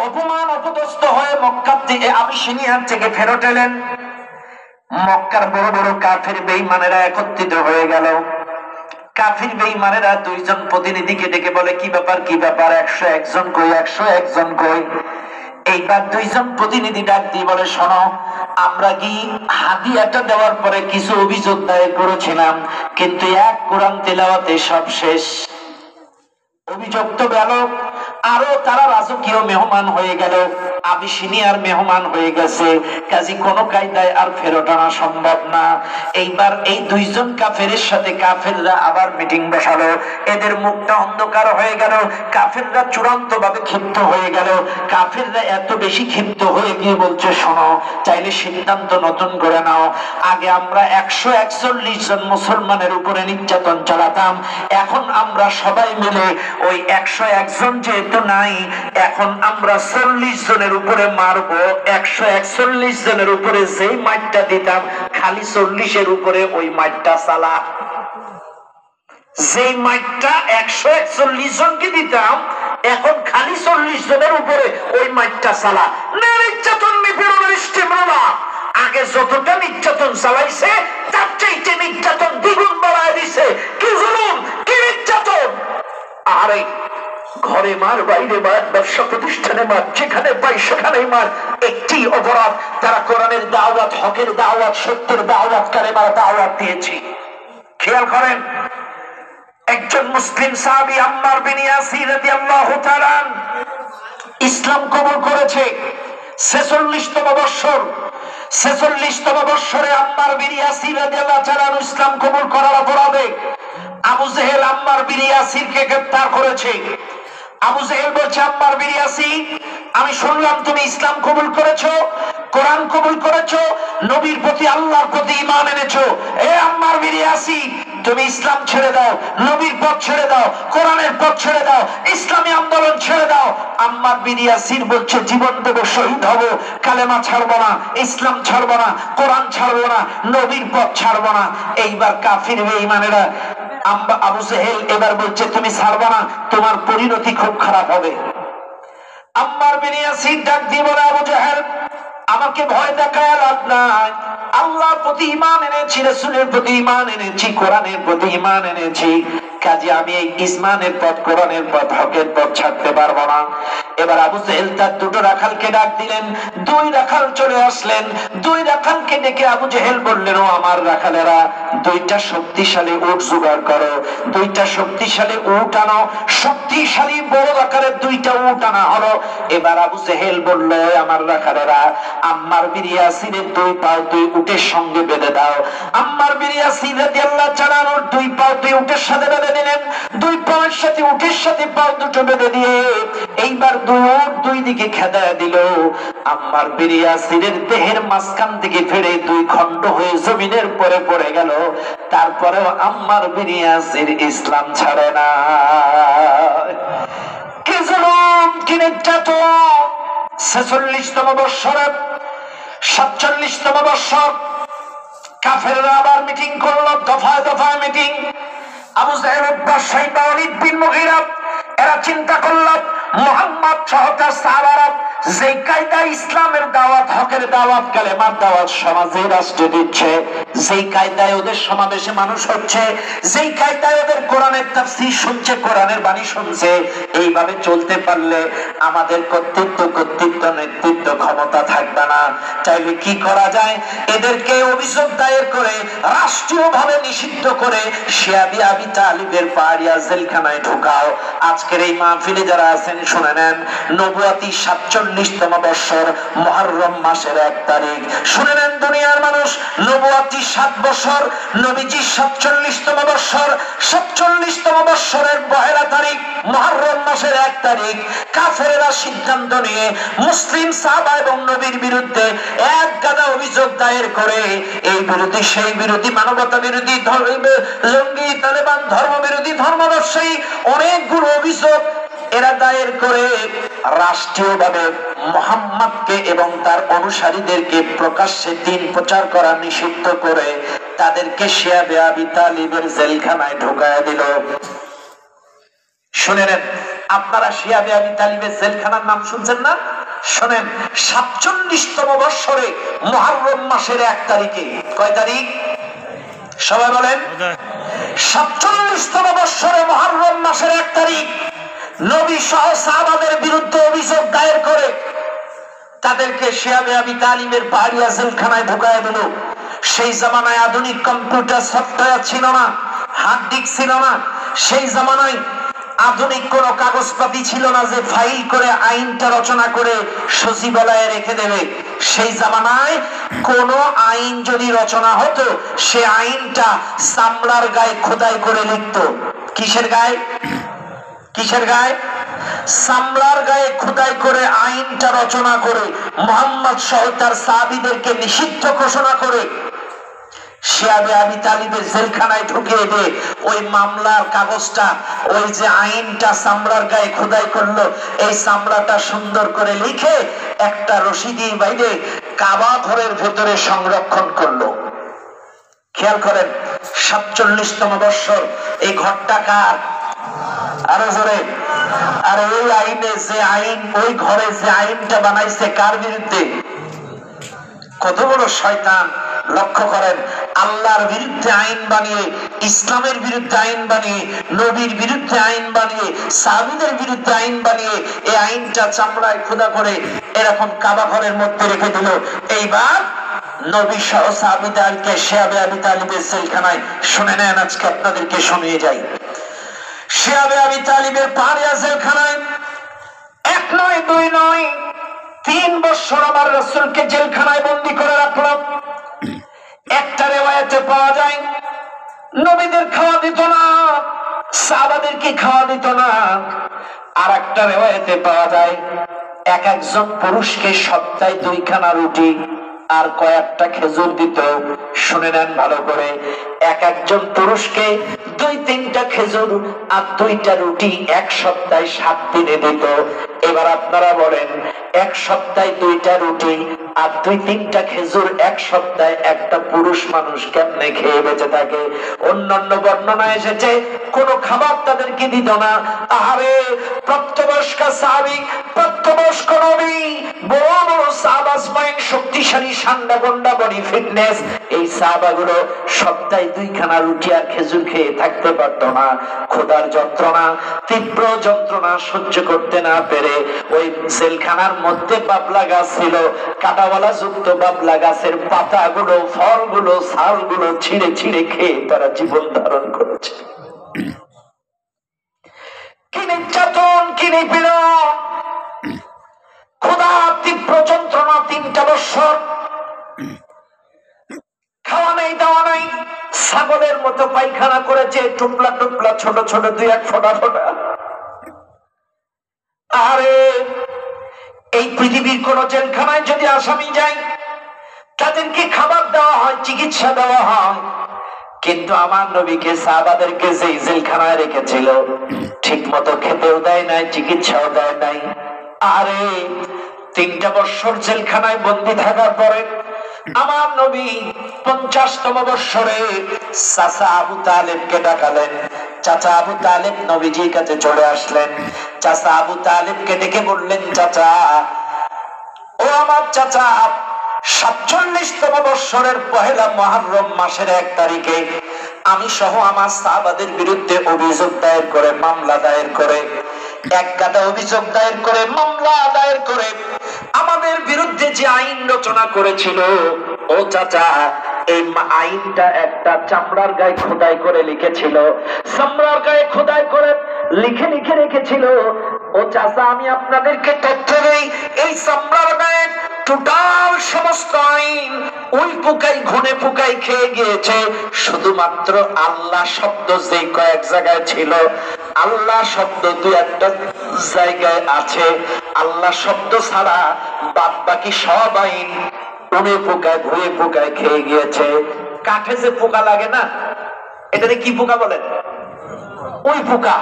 অপমান অপদস্থ হয়ে মক্কা থেকে আবিসিনিয়া থেকে ফেরত এলেন। মক্কার বড় বড় কাফের বেঈমানেরা একত্রিত হয়ে গেল। কাফির বেঈমানেরা দুইজন প্রতিনিধিকে ডেকে বলে, কি ব্যাপার কি ব্যাপার, 101 জন কই, 101 জন কই। এইবার দুইজন প্রতিনিধি ডাক দিয়ে বলে, শোনো, আমরা কি হাদিয়াটা দেওয়ার পরে কিছু অভিযোগ দায়ের করেছিলাম, কিন্তু এক কোরআন তেলাওয়াতে সব শেষ। অভিযোগ তো গেল, আরো তারা রাজকীয় মেহমান হয়ে গেল, আবিসিনিয়ার মেহমান হয়ে গেছে, কাজী কোন কায়দায় আর ফেরত আনা সম্ভব না। এইবার এই দুইজন কাফেরের সাথে কাফেররা আবার মিটিং বসালো। এদের মুখটা অন্ধকার হয়ে গেল, কাফেররা চূড়ান্ত ভাবে ক্ষিপ্ত হয়ে গেল। কাফেররা এত বেশি ক্ষিপ্ত হয়ে গিয়ে বলছে, শোনো, চাইলে সিদ্ধান্ত নতুন করে নাও। আগে আমরা 141 জন মুসলমানের উপরে নির্যাতন চালাতাম, এখন আমরা সবাই মিলে ওই 101 জন যেহেতু নাই, এখন আমরা 40 জনের উপরে মারবো। 141 জনের উপরে যেই মাইটটা দিতাম, খালি 40-এর উপরে ওই মাইটটা চালা। যেই মাইটটা 141 জনকে দিতাম, এখন খালি 40 জনের উপরে ওই মাইটটা চালা। নির্যাতন নিপীড়নের স্টিমরোলা আগে যতটা নির্যাতন চালাইছে তার চাইতে নির্যাতন দ্বিগুণ বাড়ায় দিছে। কি জুলুম, কি নির্যাতন! আরে ঘরে মার, বাইরে মার, ব্যবসা প্রতিষ্ঠানে মার, যেখানে পাই সেখানেই মার। একটি অপরাধ, তারা কোরআনের দাওয়াত, হকের দাওয়াত, সত্যের দাওয়াত, কালেমার দাওয়াত দিয়েছি। খেয়াল করেন, একজন মুসলিম সাহাবী আম্মার বিন ইয়াসির রাদিয়াল্লাহু তাআলা ইসলাম কবুল করেছে 46তম বৎসর। 46তম বৎসরে আম্মার বিন ইয়াসির রাদিয়াল্লাহু তাআলা ইসলাম কবুল করার অপরাধে আবু জেহেল আম্মার বিন ইয়াসিরকে গ্রেফতার করেছে। আবু জেহেল বলছে, আম্মার বিন ইয়াসির, আমি শুনলাম তুমি ইসলাম কবুল করেছো, কোরআন কবুল করেছো, নবীর প্রতি, আল্লাহর প্রতি ঈমান এনেছো। এ আম্মার বিন ইয়াসির, তুমি ইসলাম ছেড়ে দাও, নবীর পথ ছেড়ে দাও, কোরআনের পথ ছেড়ে দাও, ইসলামী আন্দোলন ছেড়ে দাও। আম্মার বিন ইয়াসির বলছে, জীবন দেব, শহীদ হব, কালেমা ছাড়বো না, ইসলাম ছাড়বো না, কোরআন ছাড়বো না, নবীর পথ ছাড়বো না। এইবার কাফির বেঈমানেরা আবু জেহেল এবার বলছে, তুমি ছাড়বা না, তোমার পরিণতি খুব খারাপ হবে। আম্মার বিন ইয়াসির ডাক দিয়ে বলে, আবু জেহেল, আমাকে ভয় দেখায় লাভ নাই। আল্লাহর প্রতি ঈমান এনেছি, রাসূলের প্রতি ঈমান এনেছি, কোরআনের প্রতি ঈমান এনেছি, কাজে আমি এই ইসমানের পথ, কোরআনের পথ, হকের পথ ছাড়তে পারবো না। এবার আবু জেহেল তার দুটো রাখালকে ডাক দিলেন। 2 রাখাল চলে আসলেন। 2 রাখালকে ডেকে আবু জেহেল বললেন, ও আমার রাখালেরা, 2টা শক্তিশালী উট জোগাড় করো, 2টা শক্তিশালী উট আনো। শক্তিশালী বড় আকারের 2টা উট আনা হলো। এবার আবু জেহেল বলল, আমার রাখালেরা, আম্মার বিন ইয়াসিরের 2 পাও 2 উটের সঙ্গে বেঁধে দাও। আম্মার বিন ইয়াসির রাদিয়াল্লাহু তাআলা 2 পাও 2 উটের সাথে বেঁধে দিলেন। 2 পায়ের সাথে উটের সাথে পাও দুটো বেঁধে দিয়ে এইবার 2 উট 2 দিকে খেদায় দিল। আম্মার বিন ইয়াসিরের দেহের মাঝখান থেকে ফেড়ে 2 খণ্ড হয়ে জমিনের পরে পড়ে গেল। তারপরেও আম্মার বিন ইয়াসির ইসলাম ছাড়ে না। কি জুলুম, কি নির্যাতন! 46তম বৎসরে, 47তম বৎসর কাফেররা আবার মিটিং করলো, দফায় দফায় মিটিং। আবু জেহেল, উতবা, শাইবা, ওয়ালিদ বিন মুগীরা এরা চিন্তা করল, মুহাম্মদ সহ তার সাহাবারা যেই কায়দায় ইসলামের দাওয়াত, হকের দাওয়াত, কালেমার দাওয়াত সমাজে, রাষ্ট্রে দিচ্ছে, যেই কায়দায় ওদের সমাবেশে মানুষ হচ্ছে, যেই কায়দায় ওদের কোরআনের তাফসীর শুনছে, কোরআনের বাণী শুনছে, এইভাবে চলতে পারলে আমাদের কর্তৃত্ব, নেতৃত্ব, ক্ষমতা থাকবে না। চাইলে কি করা যায়? এদেরকে অভিযোগ দায়ের করে রাষ্ট্রীয়ভাবে নিষিদ্ধ করে শিয়াবি আবি তালিবের পাহাড়িয়া জেলখানায় ঢুকাও। আজকের এই মাহফিলে যারা আছেন শুনে নেন, নবুয়াতি 47তম বৎসর মুহররম মাসের 1 তারিখ। শুনে নেন দুনিয়ার মানুষ, নবুয়াতি 7 বছর, নবীজি 47তম বৎসর, 47তম বৎসরের 1 তারিখ মুহররম মাসের 1 তারিখ কাফেররা সিদ্ধান্ত নিয়ে মুসলিম সাহাবা এবং নবীর বিরুদ্ধে এক গাদা অভিযোগ দায়ের করে এই বিরোধী, সেই বিরোধী, মানবতা বিরোধী, জঙ্গি, তালেবান, ধর্ম বিরোধী, ধর্ম ব্যবসায়ী অনেকগুলো অভিযোগ এরা দায়ের করে রাষ্ট্রীয়ভাবে মুহাম্মদকে এবং তার অনুসারীদেরকে প্রকাশ্যে দিন প্রচার করা নিষিদ্ধ করে তাদেরকে শিয়াবে আবি তালিবের জেলখানায় ঢুকায় দিল। শুনে নেন, আপনারা শিয়াবে আবি তালিবের জেলখানার নাম শুনছেন না? শুনেন, 47তম বৎসরে মুহররম মাসের 1 তারিখে, কয় তারিখ সবাই বলেন? 47তম বৎসরে মুহররম মাসের 1 তারিখ নবী সহ সাহাবাদের বিরুদ্ধে অভিযোগ দায়ের করে তাদেরকে শিয়াবে আবি তালিবের পাহাড়িয়া জেলখানায় ঢুকায় দিল। সেই জামানায় আধুনিক কম্পিউটার সফটওয়্যার ছিল না, হার্ড ডিস্ক ছিল না। সেই জামানায় আধুনিক কোন কাগজপাতি ছিল না যে ফাইল করে আইনটা রচনা করে সচিবালয়ে রেখে দেবে। সেই জামানায় কোন আইন যদি রচনা হতো সে আইনটা চামড়ার গায়ে খোদাই করে লিখত। কিসের গায়ে? কিসের গায়ে? চামড়ার গায়ে খোদাই করে আইনটা রচনা করে মুহাম্মদ সহ তার সাহাবীদেরকে নিষিদ্ধ ঘোষণা করে শিয়াবে আবি তালিবের জেলখানায় ঢুকিয়ে দিয়ে ওই মামলার কাগজটা, ওই যে আইনটা চামড়ার গায়ে খোদাই করলো, এই চামড়াটা সুন্দর করে লিখে একটা রশি দিয়ে বাইরে কাবা ঘরের ভেতরে সংরক্ষণ করলো। খেয়াল করেন, 47তম বৎসর। এই ঘরটা কার? আরো জোরে। আর ওই আইনে যে আইন, ওই ঘরে যে আইনটা বানাইছে কার বিরুদ্ধে? কত বড় শয়তান! লক্ষ্য করেন, আল্লাহর বিরুদ্ধে আইন বানিয়ে, ইসলামের বিরুদ্ধে আইন বানিয়ে, নবীর বিরুদ্ধে আইন বানিয়ে, সাহাবীদের বিরুদ্ধে আইন বানিয়ে এই আইনটা চামড়ায় খোদা করে এরকম কাবা ঘরের মধ্যে রেখে দিল। এইবার নবী সহ সাহাবীদেরকে শিয়াবে আবি তালিবের জেলখানায়, শুনে নেন, আজকে আপনাদেরকে শুনিয়ে যাই। শিয়াবে আবি তালিবের পাহাড়িয়া জেলখানায় 1 নয় 2 নয় 3 বছর আমার রাসূলকে জেলখানায় বন্দী করে রাখলো। একটা রিওয়ায়াতে পাওয়া যায় নবীদের খাওয়া দিত না, সাহাবাদেরকে খাওয়া দিত না। আর একটা রিওয়ায়াতে পাওয়া যায় এক একজন পুরুষকে সপ্তাহে 2 খানা রুটি আর কয়েকটা খেজুর দিত। শুনে নেন ভালো করে, এক একজন পুরুষকে 2-3টা খেজুর আর 2টা রুটি 1 সপ্তাহে 7 দিনে দিত। এবার আপনারা বলেন, 1 সপ্তাহে 2টা রুটি আর 2-3টা খেজুর 1 সপ্তাহে একটা পুরুষ মানুষ কেমনে খেয়ে বেঁচে থাকে? অন্যান্য বর্ণনা এসেছে কোন খাবার তাদেরকে দিত না। আরে প্রাপ্তবয়স্ক সাহাবী, প্রাপ্তবয়স্ক নবী, বড় বড় সাহাবা, স্পাইন শক্তিশালী, ঠান্ডা গন্ডা বডি ফিটনেস, এই সাহাবাগুলো সপ্তাহে 2 খানা রুটি আর খেজুর খেয়ে থাকতে পারতো না। ক্ষুধার যন্ত্রণা, তীব্র যন্ত্রণা সহ্য করতে না পেরে ওই জেলখানার মধ্যে বাবলা গাছ ছিল, কাঁটাওয়ালা যুক্ত বাবলা গাছের পাতাগুলো, ফলগুলো, ছালগুলো ছিঁড়ে ছিঁড়ে খেয়ে তারা জীবন ধারণ করেছে। কি নির্যাতন, কি নিপীড়ন, ক্ষুধা, তীব্র যন্ত্রণা। 3টা বছর খাওয়া নেই, দাওয়া নাই, ছাগলের মতো পায়খানা করেছে, টুপলা টুপলা, ছোট ছোট 2-1 ফোঁটা ফোঁটা। আরে এই পৃথিবীর কোন জেলখানায় যদি আসামি যায় তাদেরকে খাবার দেওয়া হয়, চিকিৎসা দেওয়া হয়, কিন্তু আমার নবীকে সাহাবাদেরকে যে জেলখানায় রেখেছিল ঠিক মতো খেতেও দেয় নাই, চিকিৎসাও দেয় নাই। আরে 3টা বছর জেলখানায় বন্দী থাকার পরে আমার নবী 50তম বৎসরে চাচা আবু তালেবকে ডাকালেন। চাচা আবু তালেব নবীজির কাছে চলে আসলেন। চাচা আবু তালেবকে ডেকে বললেন, চাচা, ও আমার চাচা, 47তম বৎসরের পহেলা মুহররম মাসের 1 তারিখে আমি সহ আমার সাহাবাদের বিরুদ্ধে অভিযোগ দায়ের করে, মামলা দায়ের করে, 1 গাদা অভিযোগ দায়ের করে, মামলা দায়ের করে আমাদের বিরুদ্ধে যে আইন রচনা করেছিল, ও চাচা, এই আইনটা একটা চামড়ার গায়ে খোদাই করে লিখেছিল, চামড়ার গায়ে খোদাই করে লিখে লিখে রেখেছিল। ও চাচা, আমি আপনাদেরকে তথ্য দেই, এই চামড়ার গায়ে টোটাল সমস্ত আইন ওই পোকাই, ঘুনে পোকাই খেয়ে গিয়েছে। শুধুমাত্র আল্লাহ শব্দ যে কয়েক জায়গায় ছিল, আল্লাহ শব্দ 2-1টা জায়গায় আছে, আল্লাহ শব্দ ছাড়া বাদ বাকি সব আইন উড়ে পোকায়, ঘুরে পোকায় খেয়ে গিয়েছে। কাঠে যে পোকা লাগে না, এটাকে কি পোকা বলে? ওই পোকা।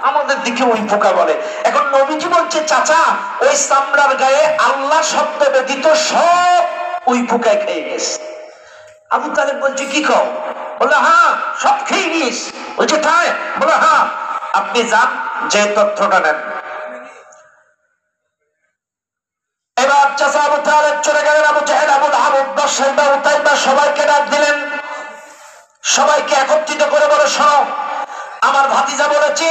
আমাদের দিকে ওই পোকা বলে। এখন নবীজি বলছে, চাচা, ওই চামড়ার গায়ে আল্লাহ শব্দ ব্যতীত সব ওই পোকায় খেয়ে গেছে। আবু তালেব বলছে, কি কও? বলে, হ্যাঁ, সব খেয়ে গিয়েছ। বলছে, তাই? বলে, হ্যাঁ। আপনি যান, যে তথ্যটা নেন। এবার চাচা আবু তালেব চলে গেলেন। আবু জাহেল, আবু লাহাব, উতবা, শাইবা, উতাইবা সবাইকে ডাক দিলেন। সবাইকে একত্রিত করে বলে, শোনো, আমার ভাতিজা বলেছে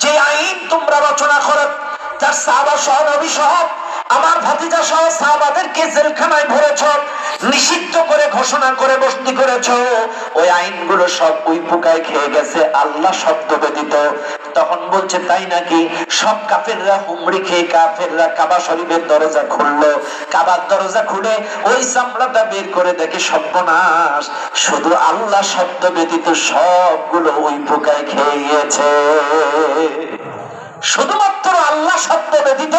যে আইন তোমরা রচনা করো, তার সাহাবা সহ, নবী সহ আমার ভাতিজা সহ সাহাবাদেরকে জেলখানায় ভরেছ, নিষিদ্ধ করে ঘোষণা করে বস্তি করেছ, ওই আইনগুলো সব ওই পোকায় খেয়ে গেছে আল্লাহ শব্দ ব্যতীত। তখন বলছে তাই নাকি? সব কাফেররা হুমড়ি খেয়ে কাফেররা কাবা শরীফের দরজা খুললো, কাবার দরজা খুলে ওই চামড়াটা বের করে দেখে সর্বনাশ, শুধু আল্লাহ শব্দ ব্যতীত সবগুলো ওই পোকায় খেয়ে গিয়েছে। শুধুমাত্র আল্লাহ শব্দ ব্যতীত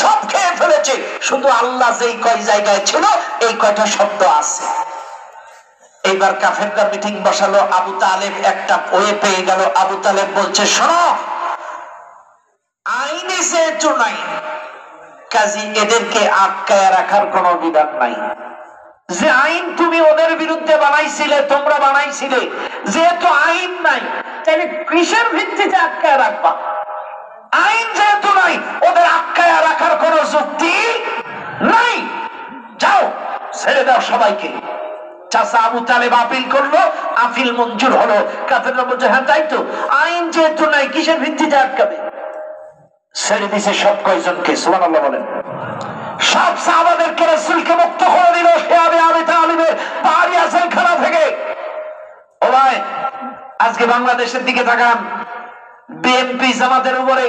সব খেয়ে ফেলেছে, শুধু আল্লাহ যেই কয় জায়গায় ছিল এই কয়টা শব্দ আছে। এইবার কাফেররা মিটিং বসালো, আবু তালেব একটা ওয়ে পেয়ে গেল। আবু তালেব বলছে শোনো, আইনে যেহেতু নাই, কাজী এদেরকে আটকায় রাখার কোন বিধান নাই। যে আইন তুমি ওদের বিরুদ্ধে বানাইছিলে, তোমরা বানাইছিলে, যেহেতু আইন নাই, তাহলে কিসের ভিত্তিতে আটকায় রাখবা? আইন যেহেতু নাই, ওদের আটকায় রাখার কোন যুক্তি নাই। যাও, ছেড়ে দাও সবাইকে। চাচা আবু তালেব আপিল করলো, আপিল মঞ্জুর হলো। কাফেররা বলছে হ্যাঁ তাই তো, আইন যেহেতু নাই কিসের ভিত্তিতে আটকাবে? ছেড়ে দিছে সব কয়জনকে। সুবহানাল্লাহ বলেন। সব সাহাবাদেরকে রাসূলকে মুক্ত করে দিল আবু তালেবের পাহাড়িয়া জেলখানা থেকে। ও ভাই, আজকে বাংলাদেশের দিকে তাকান, বিএনপি জামাতের উপরে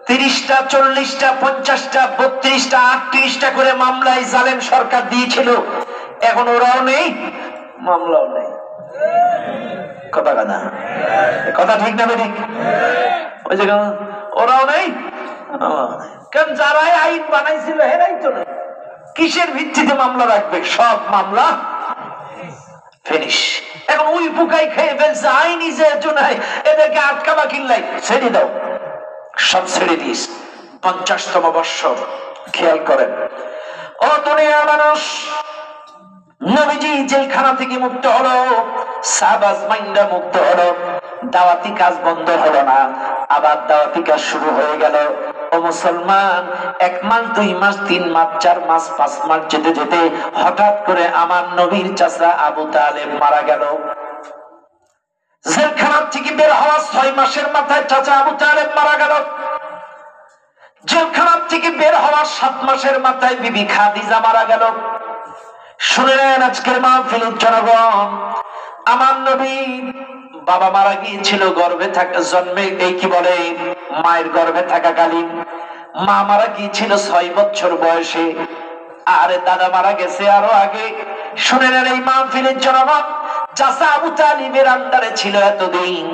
30টা 40টা 50টা 32টা 38টা করে মামলায় জালেম সরকার দিয়েছিল। এখন ওরাও নেই, মামলাও নেই। কথা কথা কথা ঠিক না ঠিক? ওই যে ওরাও নেই, কারণ যারাই আইন বানাইছিল এরাই তো নেই। কিসের ভিত্তিতে মামলা রাখবে? সব মামলা ফিনিশ। এখন ওই পোকাই খেয়ে ফেলছে, আইনি যেহেতু নাই, এদেরকে আটকাবা কিনলাই, ছেড়ে দাও। সব ছেড়ে দিস। 50তম বৎসর। খেয়াল করেন ও দুনিয়ার মানুষ, নবীজি জেলখানা থেকে মুক্ত হলো, সাহাবাজ মাইন্ডা মুক্ত হলো, দাওয়াতি কাজ বন্ধ হলো না, আবার দাওয়াতি কাজ শুরু হয়ে গেল। ও মুসলমান, 1 মাস 2 মাস 3 মাস 4 মাস 5 মাস যেতে যেতে হঠাৎ করে আমার নবীর চাচা আবু তালেব মারা গেল। জেলখানা থেকে বের হওয়া 6 মাসের মাথায় চাচা আবু তালেব মারা গেল। জেলখানা থেকে বের হওয়া 7 মাসের মাথায় বিবি খাদিজা মারা গেল। শুনে নেন আজকের মাহফিলের জনগণ, আমার নবী বাবা মারা গিয়েছিল গর্ভে থাকা, জন্মে এই কি বলে মায়ের গর্ভে থাকাকালীন। মা মারা গিয়েছিল 6 বছর বয়সে, আর দাদা মারা গেছে আরো আগে। শুনে নেন এই মাহফিলের জনগণ, চাচা আবু তালিবের আন্ডারে ছিল এতদিন।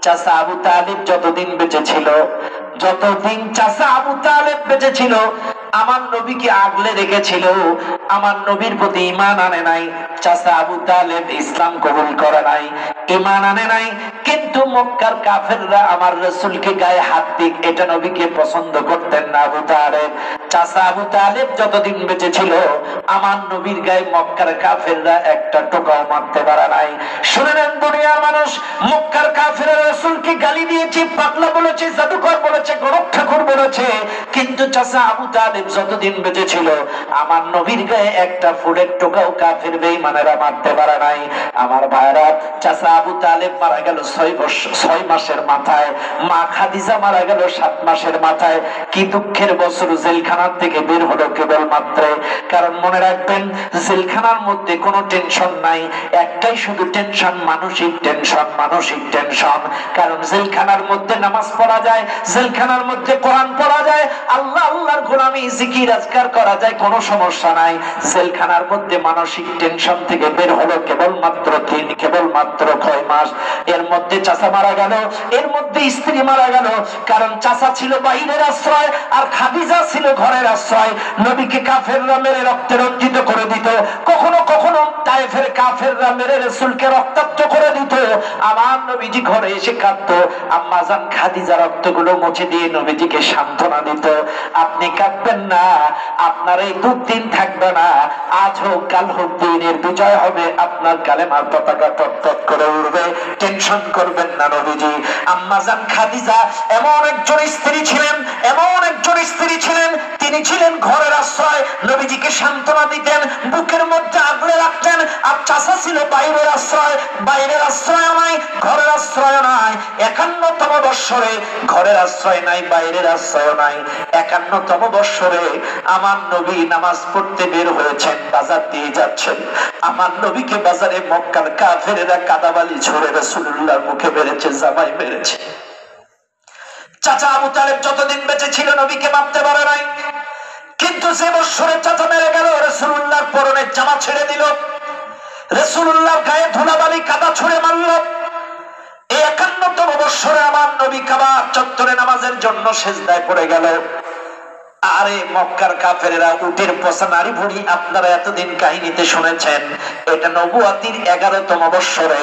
চাচা আবু তালিব যতদিন বেঁচে ছিল, যতদিন চাচা আবু তালেব বেঁচে ছিল, আমার নবীকে আগলে রেখেছিল। আমার নবীর প্রতি ঈমান আনে নাই। চাচা আবু তালেব ইসলাম কবুল করে নাই, ঈমান আনে নাই। কিন্তু মক্কার কাফেররা আমার রাসূলকে গায়ে হাত দিক, এটা নবীকে পছন্দ করতেন না আবু তালেব। চাচা আবু তালেব যতদিন বেঁচে ছিল, আমার নবীর গায়ে মক্কার কাফেররা একটা টোকাও মারতে পারে নাই। শুনে নেন দুনিয়ার মানুষ, মক্কার কাফেররা রাসূলকে গালি দিয়েছে, পাগলা বলেছে, জাদুকর বলেছে, গরব ঠাকুর বলেছে, কিন্তু চাচা আবু তালেব যতদিন বেঁচে ছিল, আমার নবীর গায়ে একটা ফুলের টোকাও কাফের বেঈমানেরা মারতে পারে নাই। আমার ভাইরা, চাচা আবু তালেব মারা গেল 6 মাসের মাথায়, মা খাদিজা মারা গেল 7 মাসের মাথায়। কি দুঃখের বছর। জেলখানার থেকে বের হলো কেবল মাত্র। কারণ মনে রাখবেন, জেলখানার মধ্যে কোনো টেনশন নাই, একটাই শুধু টেনশন, মানসিক টেনশন, মানসিক টেনশন। কারণ জেলখানার মধ্যে নামাজ পড়া যায়, জেলখানার মধ্যে কোরআন পড়া যায়, আল্লাহ আল্লাহর গোলামি জিকির আজকার করা যায়, কোনো সমস্যা নাই। জেলখানার মধ্যে মানসিক টেনশন থেকে বের হলো কেবলমাত্র 6 মাস। এর মধ্যে চাচা মারা গেল, এর মধ্যে স্ত্রী মারা গেল। কারণ চাচা ছিল বাহিরের আশ্রয়, আর খাদিজা ছিল ঘরের আশ্রয়। নবীকে কাফেররা মেরে রক্তে রঞ্জিত করে দিত, কখনো কখনো তায়েফের কাফেররা মেরে রাসূলকে রক্তাক্ত করে দিত। আমার নবীজি ঘরে এসে কাঁদতো, আম্মা জান খাদিজা রক্তগুলো মুছে দিয়ে নবীজিকে সান্ত্বনা দিত, আপনি কাঁদবেন না, আপনার এই দুর্দিন থাকবে না, আজ হোক কাল হোক দিনের বিজয় হবে, আপনার কালেমার পতাকা টকটক করে উঠবে, টেনশন করবেন না নবীজি। আম্মা জান খাদিজা এমন একজন স্ত্রী ছিলেন, এমন একজন স্ত্রী ছিলেন, তিনি তিনি ছিলেন ঘরের আশ্রয়, নবীজিকে সান্ত্বনা দিতেন, বুকের মধ্যে আগলে রাখতেন। আর চাচা ছিল বাইরের আশ্রয়, বাইরের আশ্রয় নাই, ঘরের আশ্রয় নাই। 51তম বৎসরে ঘরের আশ্রয় নাই, বাইরের আশ্রয় নাই। 51তম বৎসরে আমার নবী নামাজ পড়তে বের হয়েছেন, বাজার দিয়ে যাচ্ছেন। আমার নবীকে বাজারে মক্কার কাফেরেরা কাদাবালি ছড়ে রাসূলুল্লাহর মুখে মেরেছে, জামাই মেরেছে। চাচা আবু তালেব যতদিন বেঁচে ছিল নবীকে মারতে পারে নাই, কিন্তু যে বৎসরে চাচা মেরে গেল রাসূলুল্লাহর পরনের জামা ছেড়ে দিল, রাসূলুল্লাহর গায়ে ধুলাবালি কাদা ছুঁড়ে মারল। এই 51তম বৎসরে আমার নবী কাবা চত্বরে নামাজের জন্য সিজদায় পড়ে গেল। আরে মক্কার কাফেরেরা উটের পচা নারী ভুড়ি আপনারা এতদিন কাহিনীতে শুনেছেন, এটা নবুয়াতির 11তম বৎসরে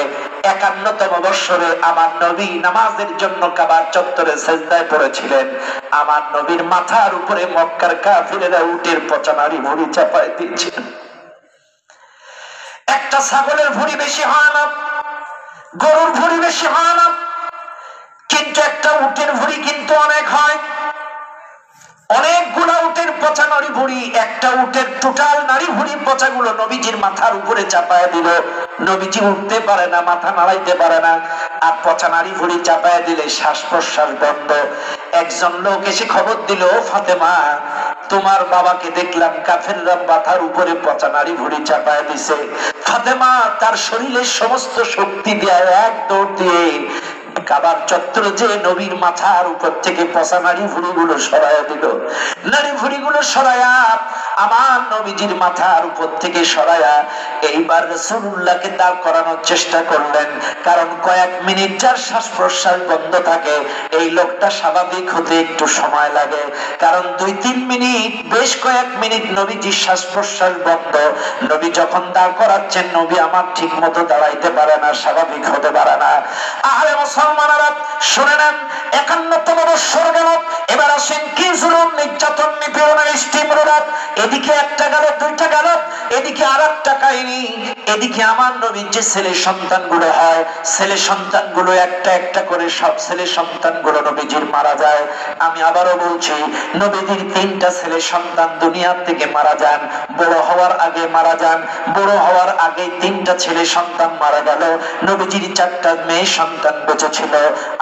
51তম বৎসরে আমার নবী নামাজের জন্য কাবার চত্বরে সিজদায় পড়েছিলেন। আমার নবীর মাথার উপরে মক্কার কাফেরেরা উটের পচা নারী ভুড়ি চাপায় দিয়েছিলেন। একটা ছাগলের ভুড়ি বেশি হয় না, গরুর ভুড়ি বেশি হয় না, কিন্তু একটা উটের ভুড়ি কিন্তু অনেক হয়। অনেকগুলা উটের পচা নারী ভুড়ি, একটা উটের টোটাল নারী ভুড়ি পচাগুলো নবীজির মাথার উপরে চাপায় দিল। নবীজি উঠতে পারে না, মাথা নাড়াইতে পারে না। আর পচা নারী ভুড়ি চাপায় দিলে শ্বাস প্রশ্বাস বন্ধ। একজন লোক এসে খবর দিল, ফাতেমা তোমার বাবাকে দেখলাম কাফেররা মাথার উপরে পচা নারী ভুড়ি চাপায় দিছে। ফাতেমা তার শরীরের সমস্ত শক্তি দিয়ে এক দৌড় দিয়ে কাবার চত্বর যে নবীর মাথার উপর থেকে পচা নারী ভুড়িগুলো সরাইয়া দিল। নারী ভুড়িগুলো সরাইয়া আমার নবীজির মাথার উপর থেকে সরাইয়া এইবার রাসূলুল্লাহকে দাঁড় করানোর চেষ্টা করলেন। কারণ কয়েক মিনিট যার শ্বাস প্রশ্বাস বন্ধ থাকে, এই লোকটা স্বাভাবিক হতে একটু সময় লাগে। কারণ 2-3 মিনিট, বেশ কয়েক মিনিট নবীজির শ্বাস প্রশ্বাস বন্ধ। নবী যখন দাঁড় করাচ্ছেন, নবী আমার ঠিক মতো দাঁড়াইতে পারে না, স্বাভাবিক হতে পারে না। আরে মুসলমানেরা শুনে নেন, 51তম বৎসর গেল। এবার আসেন কি জুলুম, নির্যাতন, নিপীড়নের স্টিমরোলার। এদিকে একটা গেল, দুইটা গেল, এদিকে আর একটা কাহিনী। এদিকে আমার নবীর যে ছেলে সন্তানগুলো হয়, ছেলে সন্তানগুলো একটা একটা করে সব ছেলে সন্তানগুলো নবীজির মারা যায়। আমি আবারও বলছি, নবীজির 3টা ছেলে সন্তান দুনিয়ার থেকে মারা যান, বড় হওয়ার আগে মারা যান। বড় হওয়ার আগে 3টা ছেলে সন্তান মারা গেল। নবীজির 4টা মেয়ে সন্তান বেঁচে ছিল।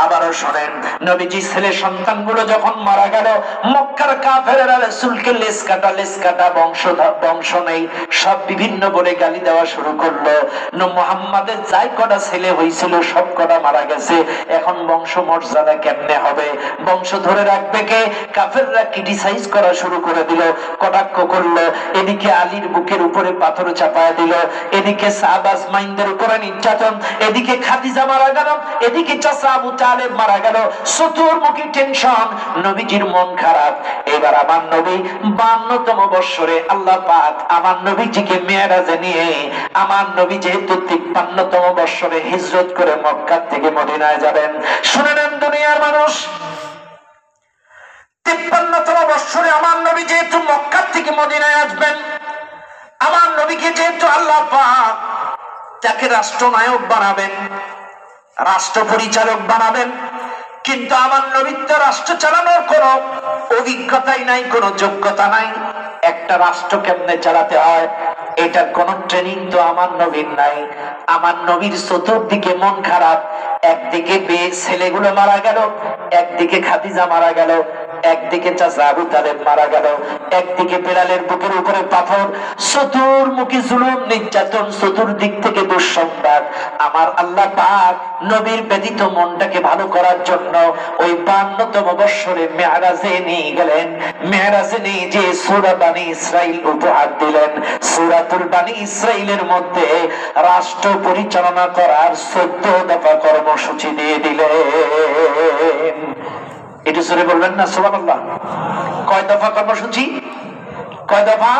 আবারও শোনেন, নবীজির ছেলে সন্তানগুলো যখন মারা গেল, মক্কার কাফেরেরা রাসূলকে লেজ কাটা বংশ নেই সব বিভিন্ন বলে গালি দেওয়া শুরু করলো। মুহাম্মাদের যাই কটা ছেলে হয়েছিল সব কটা মারা গেছে, এখন বংশ মর্যাদা কেমনে হবে, বংশ ধরে রাখবে কে? কাফেররা ক্রিটিসাইজ করা শুরু করে দিল, কটাক্ষ করলো। এদিকে আলীর বুকের উপরে পাথর চাপায় দিল, এদিকে সাহাবাজ মাইন্দের উপরে নির্যাতন, এদিকে খাদিজা মারা গেল, এদিকে চাচা আবু তালেব মারা গেল। চতুর্মুখী টেনশন, নবীজির মন খারাপ। এবার আমার নবী 52তম বৎসরে আল্লাহ পাক আমার নবীজিকে মেরাজে নিয়ে, আমার নবী যেহেতু 53তম বৎসরে হিজরত করে মক্কা থেকে মদিনায় যাবেন। শুনে নেন দুনিয়ার মানুষ, 53তম বৎসরে আমার নবী যেহেতু মক্কা থেকে মদিনায় আসবেন, আমার নবীকে যেহেতু আল্লাহ পাক তাকে রাষ্ট্রনায়ক বানাবেন, রাষ্ট্র পরিচালক বানাবেন, কিন্তু আমার নবীর তো রাষ্ট্র চালানোর কোনো অভিজ্ঞতাই নাই, কোনো যোগ্যতা নাই। একটা রাষ্ট্র কেমনে চালাতে হয় এটার কোন ট্রেনিং তো আমার নবীর নাই। আমার নবীর চতুর্দিকে মন খারাপ, একদিকে ছেলেগুলো মারা গেল, একদিকে খাদিজা মারা গেল, একদিকে চাচা আবু তালেব মারা গেল, একদিকে বেলালের বুকের উপরে পাথর, চতুর্মুখী জুলুম নির্যাতন, চতুর্দিক থেকে দুঃসংবাদ। আমার আল্লাহ পাক নবীর ব্যতীত মনটাকে ভালো করার জন্য ওই 52তম বৎসরে মেরাজে নিয়ে গেলেন। মেরাজে নিয়ে যে সূরা বানী ইসরাইল উপহার দিলেন। সূরাতুল বানী ইসরাইলের মধ্যে রাষ্ট্র পরিচালনা করার 14 দফা কর্মসূচি দিয়ে দিলেন। একটু জোরে বলবেন না সুবহানাল্লাহ। কয় দফা কর্মসূচি? কয় দফা?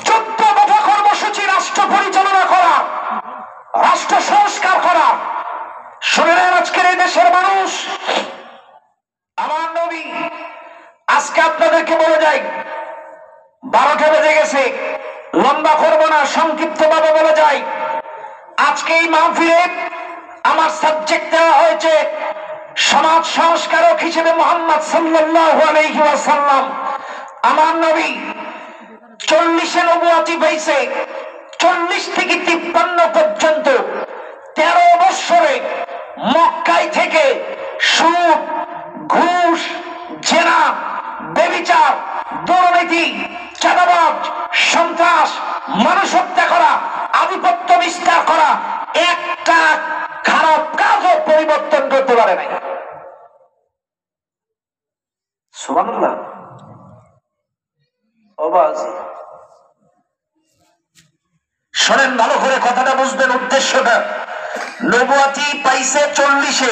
14 দফা কর্মসূচি, রাষ্ট্র পরিচালনা করা, রাষ্ট্র সংস্কার করা। শুনেন আজকের এই দেশের মানুষ, আমার নবী, আজকে আপনাদেরকে বলে যাই, 12টা বেজে গেছে, লম্বা করবো না, সংক্ষিপ্ত ভাবে বলে যাই। আজকে এই মাহফিলে আমার সাবজেক্ট দেওয়া হয়েছে সমাজ সংস্কারক হিসেবে মুহাম্মদ সাল্লাল্লাহু আলাইহি ওয়াসাল্লাম আমার নবী 40-এ নবুয়তি পাইছে, 40 থেকে 53 পর্যন্ত 13 বছরে মক্কায় থেকে সুদ, ঘুষ, জেনা, ব্যভিচার, দুর্নীতি, চাঁদাবাজ, সন্ত্রাস, মানুষ হত্যা করা, আধিপত্য বিস্তার করা একটা খারাপ কাজও পরিবর্তন করতে পারে নাই। সুবহানাল্লাহ। শোনেন ভালো করে, কথাটা বুঝবেন, উদ্দেশ্যটা। নবুয়তি পাইছে 40-এ,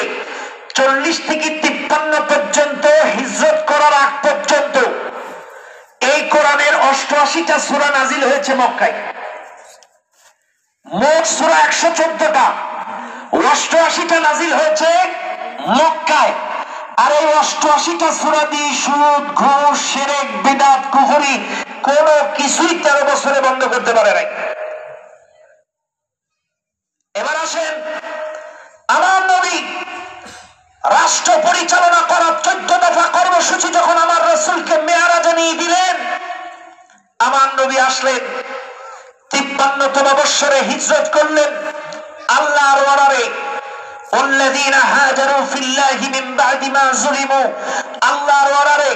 40 থেকে 53 পর্যন্ত হিজরত করার আগ পর্যন্ত এই কোরআনের 88টা সূরা নাজিল হয়েছে মক্কায়। মোট সূরা 114টা, 88টা নাজিল হয়েছে মক্কায়। আর এই 88টা সূরা দিয়ে সুদ, ঘুষ, শিরক, বিদআত, কুফরি কোনো কিছুই 13 বছরে বন্ধ করতে পারে নাই। এবার আসেন, আমার নবী রাষ্ট্র পরিচালনা করার 14 দফা কর্মসূচি যখন আমার রাসূলকে মেরাজে নিয়ে দিলেন, আমার নবী আসলেন 53তম বৎসরে হিজরত করলেন আল্লাহর অর্ডারে। والذين هاجروا في الله من بعد ما ظلموا, আল্লাহর অর্ডারে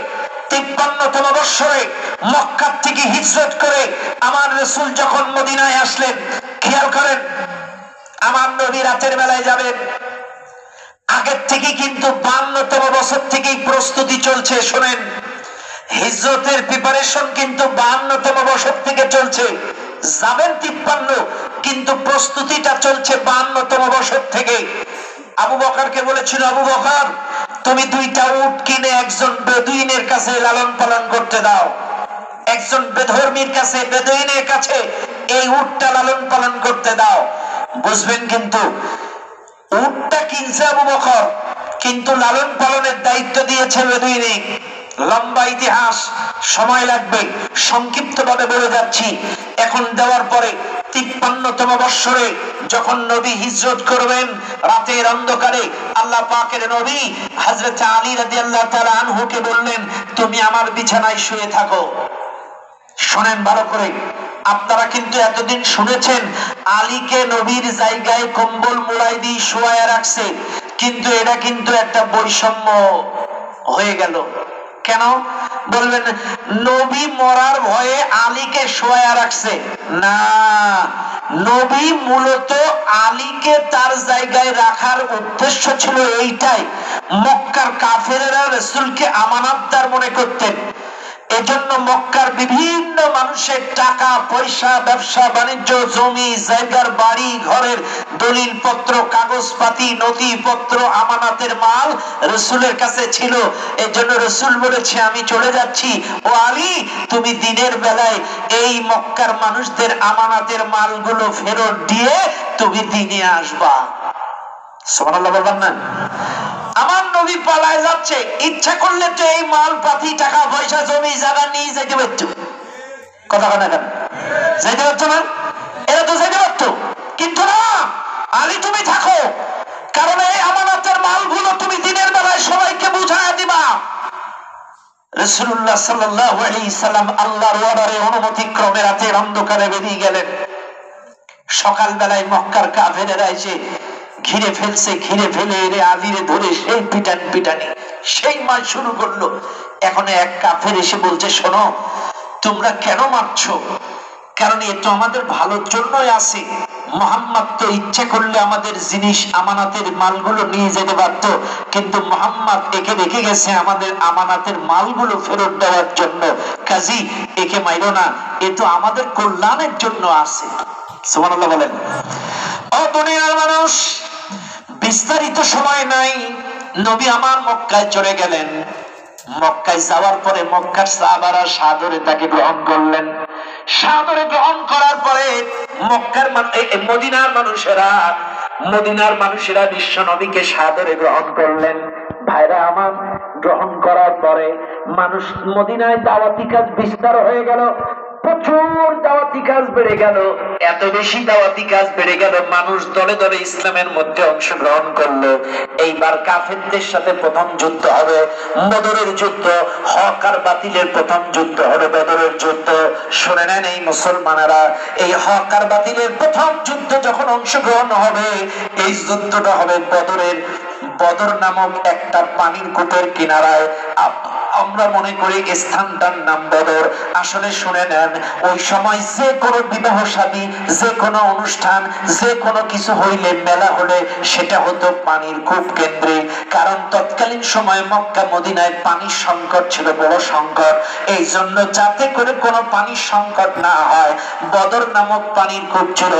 53তম বৎসরে মক্কা থেকে হিজরত করে আমার রাসূল যখন মদিনায় আসলেন, খেয়াল করেন, আমার নবী রাতের বেলায় যাবেন। আগের থেকে কিন্তু 52তম বছর থেকেই প্রস্তুতি চলছে। শোনেন, হিজরতের প্রিপারেশন কিন্তু 52তম বছর থেকে চলছে। যাবেন 53, কিন্তু প্রস্তুতিটা চলছে 52তম বছর থেকে। আবু বকরকে বলেছিল, আবু বকর তুমি 2টা উট কিনে একজন বেদুইনের কাছে লালন পালন করতে দাও, একজন বেধর্মীর কাছে, বেদুইনের কাছে এই উটটা লালন পালন করতে দাও। বুঝবেন, কিন্তু উটটা কিনছে আবু বকর, কিন্তু লালন পালনের দায়িত্ব দিয়েছে বেদুইনে। লম্বা ইতিহাস, সময় লাগবে, সংক্ষিপ্ত ভাবে বলে যাচ্ছি। এখন দেওয়ার পরে 53তম বৎসরে যখন নবী হিজরত করবেন, রাতের অন্ধকারে আল্লাহ পাকের নবী হযরত আলী রাদিয়াল্লাহু তাআলা আনহুকে বললেন, তুমি আমার বিছানায় শুয়ে থাকো। শোনেন ভালো করে, আপনারা কিন্তু এতদিন শুনেছেন আলীকে নবীর জায়গায় কম্বল মুড়াই দিয়ে শোয়ায় রাখছে, কিন্তু এটা কিন্তু একটা বৈষম্য হয়ে গেল। কেন বলবেন? নবী মরার ভয়ে আলীকে শোয়া রাখছে না, নবী মূলত আলীকে তার জায়গায় রাখার উদ্দেশ্য ছিল এইটাই, মক্কার কাফেরেরা রাসূলকে আমানতদার মনে করতেন। এজন্য মক্কার বিভিন্ন মানুষের টাকা পয়সা, ব্যবসা বাণিজ্য, জমি জায়গার, বাড়ি ঘরের দলিল পত্র, কাগজপাতি, নথিপত্র, আমানতের মাল রাসূলের কাছে ছিল। এজন্য রাসূল বলেছে, আমি চলে যাচ্ছি, ও আলী তুমি দিনের বেলায় এই মক্কার মানুষদের আমানতের মালগুলো ফেরত দিয়ে তুমি দিনে আসবা। সুবহানাল্লাহ বলবেন না? আমার নবী পালায় যাচ্ছে, ইচ্ছা করলে তো এই মাল পাতি, টাকা পয়সা, জমি জায়গা নিয়ে যেতে পারত। কথা কথা কেন যেতে পারতো না? এরা তো যেতে পারতো, কিন্তু না, আলী তুমি থাকো, কারণ এই আমানতের মালগুলো তুমি দিনের বেলায় সবাইকে বুঝায় দিবা। রাসূলুল্লাহ সাল্লাল্লাহু আলাইহি সাল্লাম আল্লাহর অর্ডারে অনুমতি ক্রমে রাতের অন্ধকারে বেরিয়ে গেলেন। সকাল বেলায় মক্কার কাফেরেরা এসে ঘিরে ফেলছে, ঘিরে ফেলে এরে আলীরে ধরে সেই পিটানি সেই মার শুরু করলো। এখন এক কাফের এসে বলছে, শোনো তোমরা কেন মারছো? কারণ এ তো আমাদের ভালোর জন্যই আছে। মুহাম্মদ তো ইচ্ছা করলে আমাদের জিনিস, আমানতের মালগুলো নিয়ে যেতে পারতো, কিন্তু মুহাম্মদ একে রেখে গেছে আমাদের আমানতের মালগুলো ফেরত দেওয়ার জন্য। কাজী একে মাইরো না, এ তো আমাদের কল্যাণের জন্য আছে। সুবহানাল্লাহ বলেন। ও দুনিয়ার মানুষ, বিস্তারিত সময় নাই, নবী আমার মক্কায় চলে গেলেন। মক্কায় যাওয়ার পরে মক্কার সাহাবারা সাদরে তাকে গ্রহণ করলেন। সাদরে গ্রহণ করার পরে মক্কার মদিনার মানুষেরা বিশ্ব নবীকে সাদরে গ্রহণ করলেন। ভাইরা আমার, গ্রহণ করার পরে মানুষ মদিনায় দাওয়াতি কাজ বিস্তার হয়ে গেল। প্রচুর দাওয়াতি কাজ বেড়ে গেল, এত বেশি দাওয়াতি কাজ বেড়ে গেল, মানুষ দলে দলে ইসলামের মধ্যে অংশগ্রহণ করলো। এইবার কাফেরদের সাথে প্রথম যুদ্ধ হবে, বদরের যুদ্ধ, হক আর বাতিলের প্রথম যুদ্ধ হবে বদরের যুদ্ধ। শুনে নেন এই মুসলমানেরা, এই হক আর বাতিলের প্রথম যুদ্ধ যখন অংশগ্রহণ হবে, এই যুদ্ধটা হবে বদরের, বদর নামক একটা পানির কূপের কিনারায়। আমরা মনে করি স্থানটার নাম বদর, আসলে শুনে নেন ওই সময় যে কোনো বিবাহ শাদী, যে কোনো অনুষ্ঠান, যে কোনো কিছু হইলে, মেলা হলে, সেটা হতো পানির কূপ কেন্দ্রে। কারণ তৎকালীন সময়ে মক্কা মদিনায় পানির সংকট ছিল, বড় সংকট। এই জন্য যাতে করে কোনো পানির সংকট না হয়, বদর নামক পানির কূপ ছিল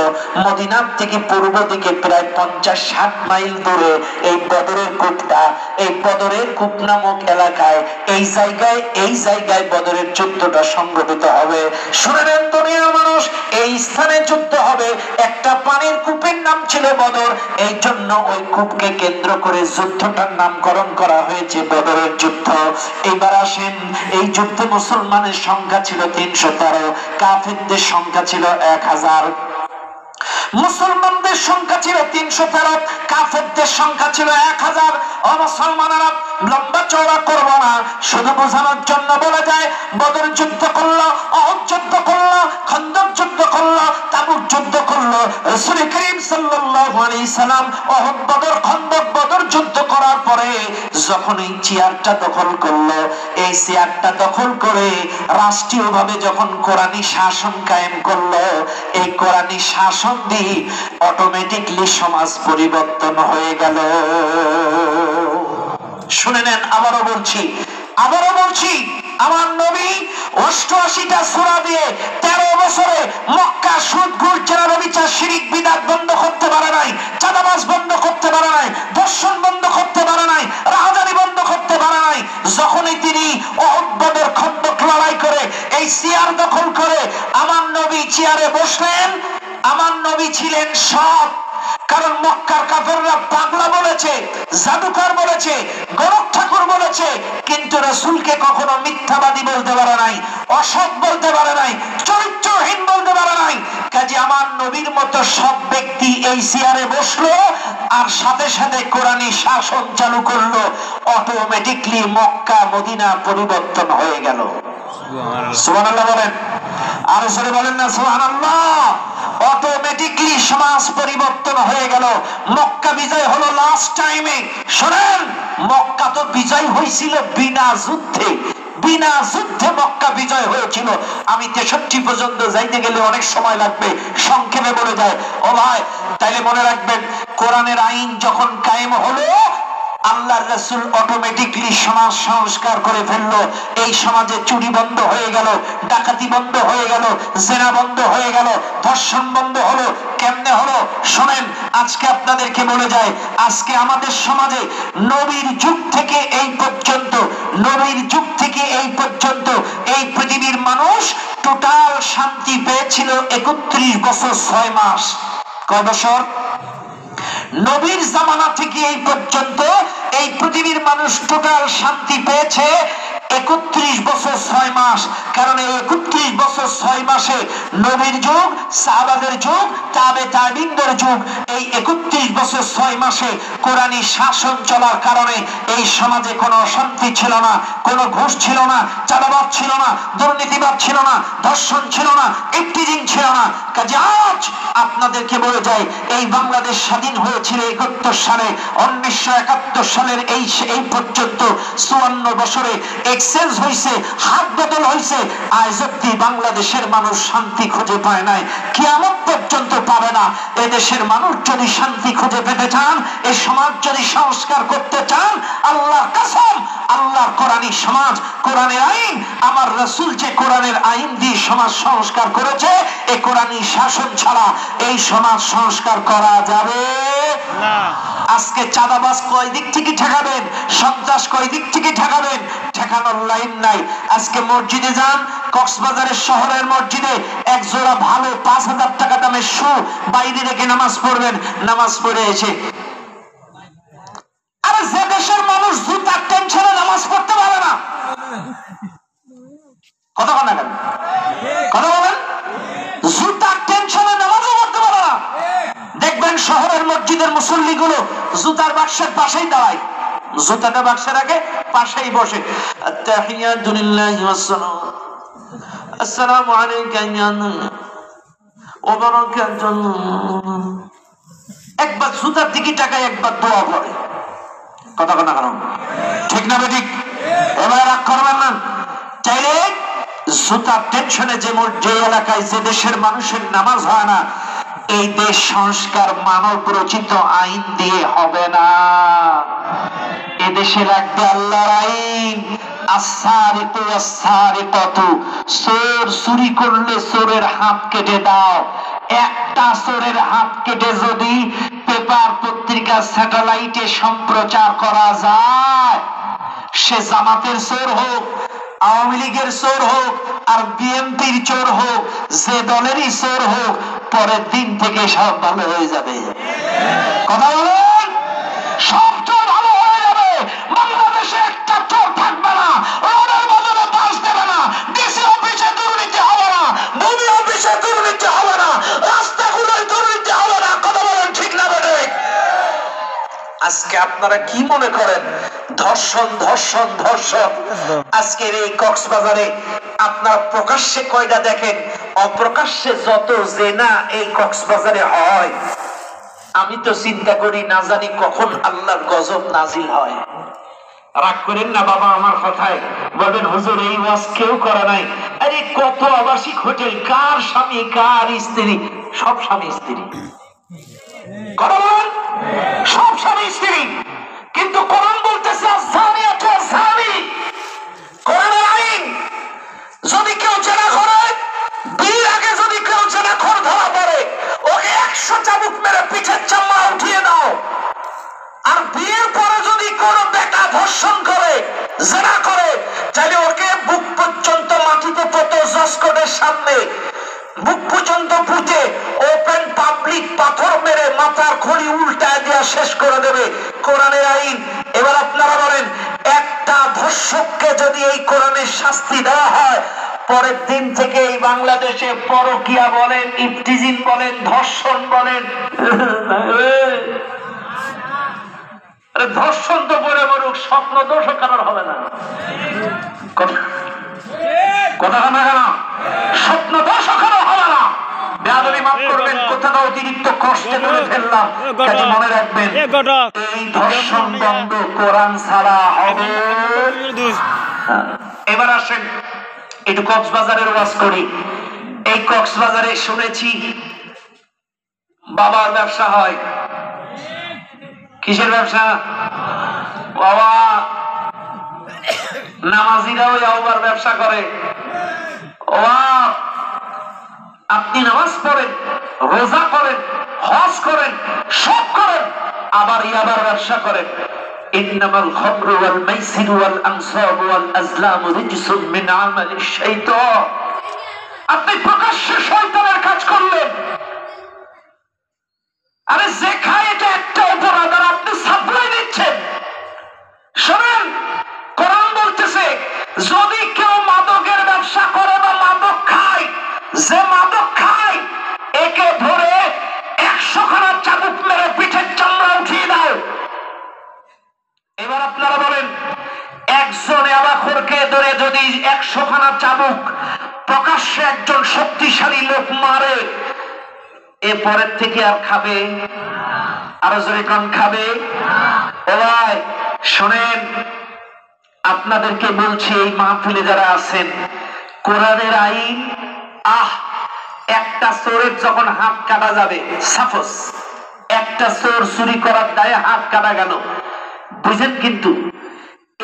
মদিনার থেকে পূর্ব দিকে প্রায় 50-60 মাইল দূরে এই বদরের কূপটা। এই বদরের কূপ নামক এলাকায় এই জায়গায় বদরের যুদ্ধটা সংঘটিত হবে। শুনে নেন দুনিয়ার মানুষ, এই স্থানে যুদ্ধ হবে, একটা পানির কূপের নাম ছিল বদর, এই জন্য ওই কূপকে কেন্দ্র করে যুদ্ধটার নামকরণ করা হয়েছে বদরের যুদ্ধ। এবার আসেন, এই যুদ্ধে মুসলমানের সংখ্যা ছিল 313, কাফেরদের সংখ্যা ছিল 1000। মুসলমানদের সংখ্যা ছিল 313, কাফেরদের সংখ্যা ছিল 1000। ও মুসলমানেরা, লম্বা চওড়া করব না, শুধু বোঝানোর জন্য বলে যায়, বদর যুদ্ধ করলো, উহুদ যুদ্ধ করলো, খন্দক যুদ্ধ করলো, তাবুক যুদ্ধ করলো। রাসূল করিম সাল্লাল্লাহু আলাইহি সাল্লাম উহুদ, বদর, খন্দক, বদর যুদ্ধ করার পরে যখন এই চেয়ারটা দখল করলো, এই চেয়ারটা দখল করে রাষ্ট্রীয়ভাবে যখন কোরআনী শাসন কায়েম করলো, এই কোরআনী শাসন দিয়ে অটোমেটিকলি সমাজ পরিবর্তন হয়ে গেল। শুনে নেন, আবারও বলছি, আমার নবী 88টা সূরা দিয়ে 13 বছরে মক্কা সুদ, ঘুষ, জেনা, ব্যভিচার, শিরক, বিদআত বন্ধ করতে পারে নাই, চাঁদাবাজ বন্ধ করতে পারে নাই, ধর্ষণ বন্ধ করতে পারে নাই, রাহাজানি বন্ধ করতে পারে নাই। যখনই তিনি উহুদ, বদর, খন্দক লড়াই করে এই চেয়ার দখল করে আমার নবী চেয়ারে বসলেন, আমার নবী ছিলেন সৎ। কারণ মক্কার কাফেররা পাগলা বলেছে, জাদুকর বলেছে, গণক ঠাকুর বলেছে, কিন্তু রাসূলকে কখনো মিথ্যাবাদী বলতে পারে নাই, অসৎ বলতে পারে নাই, চরিত্রহীন বলতে পারে নাই। কাজে আমার নবীর মতো সব ব্যক্তি এই চেয়ারে বসলো আর সাথে সাথে কোরআনী শাসন চালু করলো, অটোমেটিকলি মক্কা মদিনা পরিবর্তন হয়ে গেল। সুবহানাল্লাহ বলেন, আর জোরে বলেন না সুবহানাল্লাহ। অটোমেটিকলি সমাজ পরিবর্তন হয়ে গেল। মক্কা বিজয় হলো লাস্ট টাইমে। শুনেন, মক্কা তো বিজয় হয়েছিল বিনা যুদ্ধে, বিনা যুদ্ধে মক্কা বিজয় হয়েছিল। আমি 63 পর্যন্ত যাইতে গেলে অনেক সময় লাগবে, সংক্ষেপে বলে যায়। ও ভাই, তাইলে মনে রাখবেন, কোরআনের আইন যখন কায়েম হলো, আল্লাহর রাসূল অটোমেটিকলি সমাজ সংস্কার করে ফেললো। এই সমাজে চুরি বন্ধ হয়ে গেল, ডাকাতি বন্ধ হয়ে গেল, জেনা বন্ধ হয়ে গেল, ধর্ষণ বন্ধ হলো। কেমনে হলো শুনেন, আজকে আপনাদেরকে বলে যায়, আজকে আমাদের সমাজে নবীর যুগ থেকে এই পর্যন্ত, নবীর যুগ থেকে এই পর্যন্ত এই পৃথিবীর মানুষ টোটাল শান্তি পেয়েছিল 31 বছর 6 মাস। কয় বছর? নবীর জামানা থেকে এই পর্যন্ত এই পৃথিবীর মানুষ টোটাল শান্তি পেয়েছে 31 বছর 6 মাস। কারণ এই 31 বছর 6 মাসে নবীর যুগ, সাহাবাদের যুগ, তাবে তাবিনদের যুগ, এই 31 বছর 6 মাসে কোরআনী শাসন চলার কারণে এই সমাজে কোনো অশান্তি ছিল না, কোনো ঘুষ ছিল না, চাঁদাবাজ ছিল না, দুর্নীতিবাদ ছিল না, ধর্ষণ ছিল না, ইফটিজিং ছিল না। কাজে আজ আপনাদেরকে বলে যায়, এই বাংলাদেশ স্বাধীন হয়েছিল 71 সালে, 1971 সালের এই পর্যন্ত 54 বছরে এক্সচেঞ্জ হয়েছে, হাত বদল হয়েছে। আজ অব্দি বাংলাদেশের মানুষ শান্তি খুঁজে পায় নাই, কিয়ামত পর্যন্ত পাবে না। এদেশের মানুষ যদি শান্তি খুঁজে পেতে চান, এই সমাজ যদি সংস্কার করতে চান, আল্লাহর কসম, আল্লাহর কোরআনী সমাজ, কোরআনের আইন, আমার রাসূল যে কোরআনের আইন দিয়ে সমাজ সংস্কার করেছে, এই কোরআনী শাসন ছাড়া এই সমাজ সংস্কার করা যাবে না। আজকে চাঁদাবাজ কয় দিক থেকে ঠেকাবেন, সন্ত্রাস কয় দিক থেকে ঠেকাবেন, ঠেকানোর লাইন নাই। আজকে মসজিদে যান, কক্সবাজারের শহরের মসজিদে এক জোড়া ভালো 5000 টাকা দামের শু বাইরে রেখে নামাজ পড়বেন, নামাজ পড়ে এসে, আরে যে দেশের মানুষ জুতার টেনশনে নামাজ পড়তে পারে না, কথা বলেন, কথা বলেন মুসল্লিগুলো জুতার বাক্সের পাশেই দাঁড়ায়, জুতাটা বাক্সের আগে পাশেই বসে। আত্তাহিয়াতু লিল্লাহি ওয়াসসালামু আসসালামু আলাইকা ইয়া ওয়া বারাকাতুহু। একবার জুতার দিকে তাকায়, একবার দোয়া পড়ে। কথা কথা কেন ঠিক না ঠিক? এবার রাগ করবেন না। চাইলে জুতার টেনশনে যে এলাকায় যে দেশের মানুষের নামাজ হয় না, এই দেশ সংস্কার মানব রচিত আইন দিয়ে হবে না। এদেশে লাগবে আল্লাহর আইন। আস-সারিকু ওয়াস-সারিকাতু, চোর চুরি করলে চোরের হাত কেটে দাও। একটা চোরের হাত কেটে যদি পেপার পত্রিকা স্যাটেলাইটে সম্প্রচার করা যায়, সে জামাতের চোর হোক, আওয়ামী লীগের চোর হোক, আর বিএনপির চোর হোক, যে দলেরই চোর হোক, পরের দিন থেকে সব ভালো হয়ে যাবে। কথা বলেন, সব চোর ভালো হয়ে যাবে। বাংলাদেশে একটা চোর থাকবে না, রোডের বদলে বাস দেবে না, ডিসি অফিসে দুর্নীতি হবে না, ভূমি অফিসে দুর্নীতি হবে না, রাস্তাগুলোয় দুর্নীতি হবে না। কথা বলেন ঠিক না বেঠিক? আজকে আপনারা কি মনে করেন ধর্ষণ ধর্ষণ ধর্ষণ? আজকের এই কক্সবাজারে আপনারা প্রকাশ্যে কয়টা দেখেন, অপ্রকাশ্যে যত জেনা এই কক্সবাজারে হয়, আমি তো চিন্তা করি না জানি কখন আল্লাহর গজব নাজিল হয়। রাগ করেন না বাবা আমার কথায়, বলবেন হুজুর এই ওয়াজ কেউ করে নাই। আরে কত আবাসিক হোটেল, কার স্বামী কার স্ত্রী, সব স্বামী স্ত্রী। কথা বলেন, সব স্বামী স্ত্রী। কিন্তু কোরআন বলতেছে আস-সানিয়াতু ওয়াস-সানি, কোরআনের আইন। যদি কেউ জেনা করে, বিয়ের আগে যদি কেউ জেনাখোর ধরা পড়ে, ওকে 100 চাবুক মেরে পিঠের চামড়া উঠিয়ে দাও। আর বিয়ের পরে যদি কোনো বেটা ধর্ষণ করে, জেনা করে, তাহলে ওকে বুক পর্যন্ত মাটিতে পুঁতে, জজ কোর্টের সামনে বুক পর্যন্ত পুঁতে ওপেন পাবলিক পাথর মেরে মাথার খুলি উল্টায় দেওয়া শেষ করে দেবে। কোরআনের আইন। এবার আপনারা বলেন, একটা ধর্ষককে যদি এই কোরআনের শাস্তি দেওয়া হয়, পরের দিন থেকে এই বাংলাদেশে পরকিয়া বলেন, ইফতিজিন বলেন, ধর্ষণ বলেন, ধর্ষণ তো বলে মরুক, স্বপ্ন দোষ কারণ হবে না। কথা না কেন? স্বপ্ন দোষ কারণ হবে না। বেয়াদবি মাফ করবেন, কথাটা অতিরিক্ত কষ্টে করে ফেললাম, কাজে মনে রাখবেন এই ধর্ষণ বন্ধ কোরআন ছাড়া হবে। এবার আসেন একটু কক্সবাজারের ওয়াজ করি। এই কক্সবাজারে শুনেছি বাবার ব্যবসা হয়। কিসের ব্যবসা? বাবা নামাজিরাও ইয়াবার ব্যবসা করে। আপনি নামাজ পড়েন, রোজা করেন, হজ করেন, সব করেন, আবার ইয়াবার ব্যবসা করেন। ইন্নামাল খামরু ওয়াল মাইসিরু ওয়াল আনসাবু ওয়াল আজলামু রিজসুম মিন আমালিশ শাইতান। আপনি প্রকাশ্যে শয়তানের কাজ করলেন। আরে যে খায় এটা একটা অপরাধ, আর আপনি সাপ্লাই দিচ্ছেন। শোনেন, কোরআন বলতেছে যদি কেউ মাদকের ব্যবসা করে বা মাদক খায়, যে মাদক খায় একে ধরে 100 খানা চাবুক মেরে পিঠের চামড়া উঠিয়ে দাও। এবার আপনারা বলেন, একজন ইয়াবাখোরকে ধরে যদি 100 খানা চাবুক প্রকাশ্যে একজন শক্তিশালী লোক মারে, এ পরের থেকে আর খাবে? আরো জোরে কোন খাবে? ও ভাই শোনেন, আপনাদেরকে বলছি, এই মাহফিলে যারা আছেন, কোরআনের আইন। একটা চোরের যখন হাত কাটা যাবে, সাপোজ একটা চোর চুরি করার দায়ে হাত কাটা গেল, বুঝেন, কিন্তু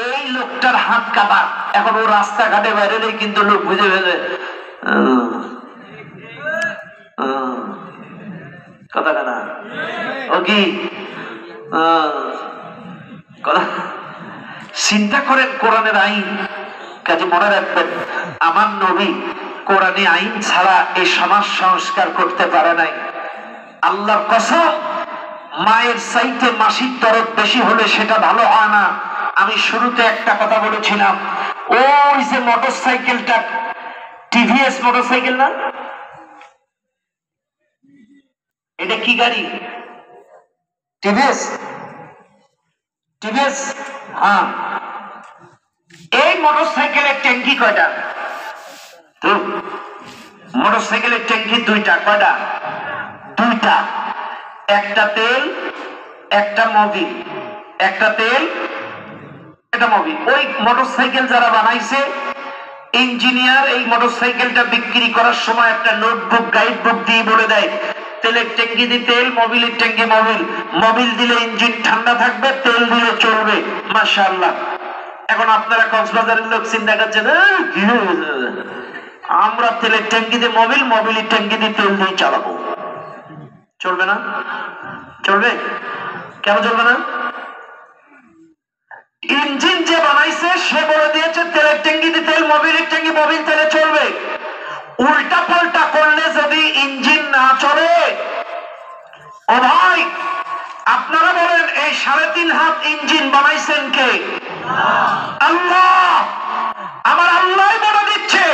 এই লোকটার হাত কাটা, এখন ও রাস্তাঘাটে বেরোলেই কিন্তু লোক বুঝে ফেলে। কথা কানা ও কি কথা? চিন্তা করেন কোরআনের আইন। কাজে মনে রাখবেন, আমার নবী কোরআনে আইন ছাড়া এই সমাজ সংস্কার করতে পারে নাই। আল্লাহর কসম, মায়ের চাইতে মাসির দরদ বেশি হলে সেটা ভালো হয় না। আমি শুরুতে একটা কথা বলেছিলাম, ওই যে মোটরসাইকেলটা, টিভিএস মোটরসাইকেল না, এটা কি গাড়ি? টিভিএস টিভিএস হ্যাঁ। এই মোটরসাইকেলের ট্যাঙ্কি কয়টা? মোটরসাইকেলের ট্যাঙ্কি দুইটা। কয়টা? দুইটা। একটা তেল একটা মোবিল। একটা তেল একটা মোবিল। ওই মোটরসাইকেল যারা বানাইছে ইঞ্জিনিয়ার এই মোটরসাইকেলটা বিক্রি করার সময় একটা নোটবুক গাইড বুক দিয়ে বলে দেয় তেলের ট্যাঙ্কি দিয়ে তেল, মোবিলের ট্যাঙ্কি মোবিল। মোবিল দিলে ইঞ্জিন ঠান্ডা থাকবে, তেল দিলে চলবে। মাশাআল্লাহ। এখন আপনারা কক্সবাজারের লোক চিন্তা করছেন আমরা তেলের ট্যাঙ্কি দিয়ে মোবিল, মোবিলের ট্যাঙ্কি দিয়ে তেল দিয়ে চালাবো। চলবে না? চলবে? কেন চলবে না? ইঞ্জিন যে বানাইছে সে বলে দিয়েছে তেলের ট্যাঙ্কি দিয়ে তেল, মোবিলের ট্যাঙ্কি মোবিল তেলে চলবে। উল্টা পাল্টা করলে যদি ইঞ্জিন না চলে, ও ভাই আপনারা বলেন এই 3.5 হাত ইঞ্জিন বানাইছেন কে? আল্লাহ। আমার আল্লাহ বলে দিচ্ছে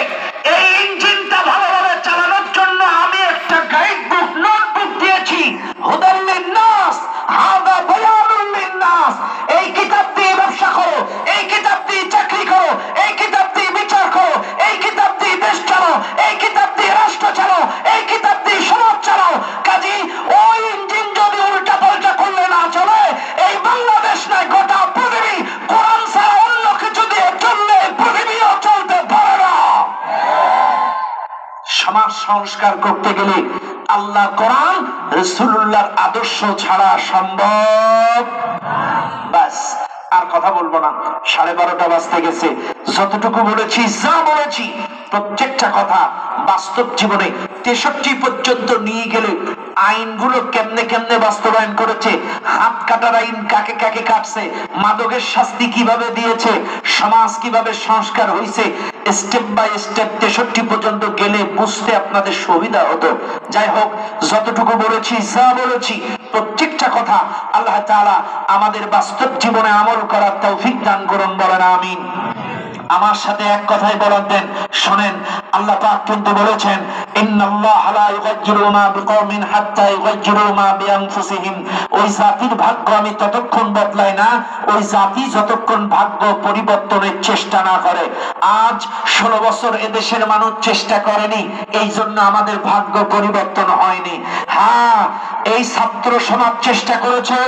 এই ইঞ্জিনটা ভালোভাবে চালানোর জন্য আমি একটা গাইড বুক নোটবুক দিয়েছি। হুদাল লিন্নাস হাদা বায়ানুল লিন্নাস। এই কিতাব দিয়ে ব্যবসা করো, এই কিতাব দিয়ে চাকরি করো, এই কিতাব দিয়ে বিচার করো, এই কিতাব দিয়ে দেশ চালাও, এই কিতাব দিয়ে রাষ্ট্র চালাও, এই কিতাব দিয়ে সমাজ চালাও। কাজী ওই ইঞ্জিন যদি উল্টা পাল্টা করলে না চলে, এই বাংলাদেশ নয় গোটা পৃথিবী কোরআন ছাড়া অন্য কিছু দিয়ে চললে পৃথিবীও চলতে পারে না। সমাজ সংস্কার করতে গেলে আল্লাহ কোরআন রাসূলুল্লাহর আদর্শ ছাড়া সম্ভব। বাস আর কথা বলবো না, 12:30 বাজতে গেছে। যতটুকু বলেছি, যা বলেছি প্রত্যেকটা কথা বাস্তব জীবনে 63 পর্যন্ত নিয়ে গেলে আইনগুলো কেমনে কেমনে বাস্তবায়ন করেছে, হাত কাটার আইন কাকে কাকে কাটছে, মাদকের শাস্তি কিভাবে দিয়েছে, সমাজ কিভাবে সংস্কার হয়েছে, স্টেপ বাই স্টেপ 63 পর্যন্ত গেলে বুঝতে আপনাদের সুবিধা হতো। যাই হোক, যতটুকু বলেছি, যা বলেছি প্রত্যেকটা কথা আল্লাহ তাআলা আমাদের বাস্তব জীবনে আমল করার তৌফিক দান করুন। বলেন আমিন। আমার সাথে এক কথাই বলেন দেন, শোনেন। আল্লাহ পাক কিন্তু বলেছেন ইন্নাল্লাহা লা ইউগাইয়িরু মা বিকওমিন হাত্তা ইউগাইয়িরু মা বিআনফুসিহিম। ওই জাতির ভাগ্য আমি ততক্ষণ বদলাই না ওই জাতি যতক্ষণ ভাগ্য পরিবর্তনের চেষ্টা না করে। আজ 16 বছর এদেশের মানুষ চেষ্টা করেনি, এই জন্য আমাদের ভাগ্য পরিবর্তন হয়নি। হ্যাঁ, এই ছাত্র সমাজ চেষ্টা করেছে,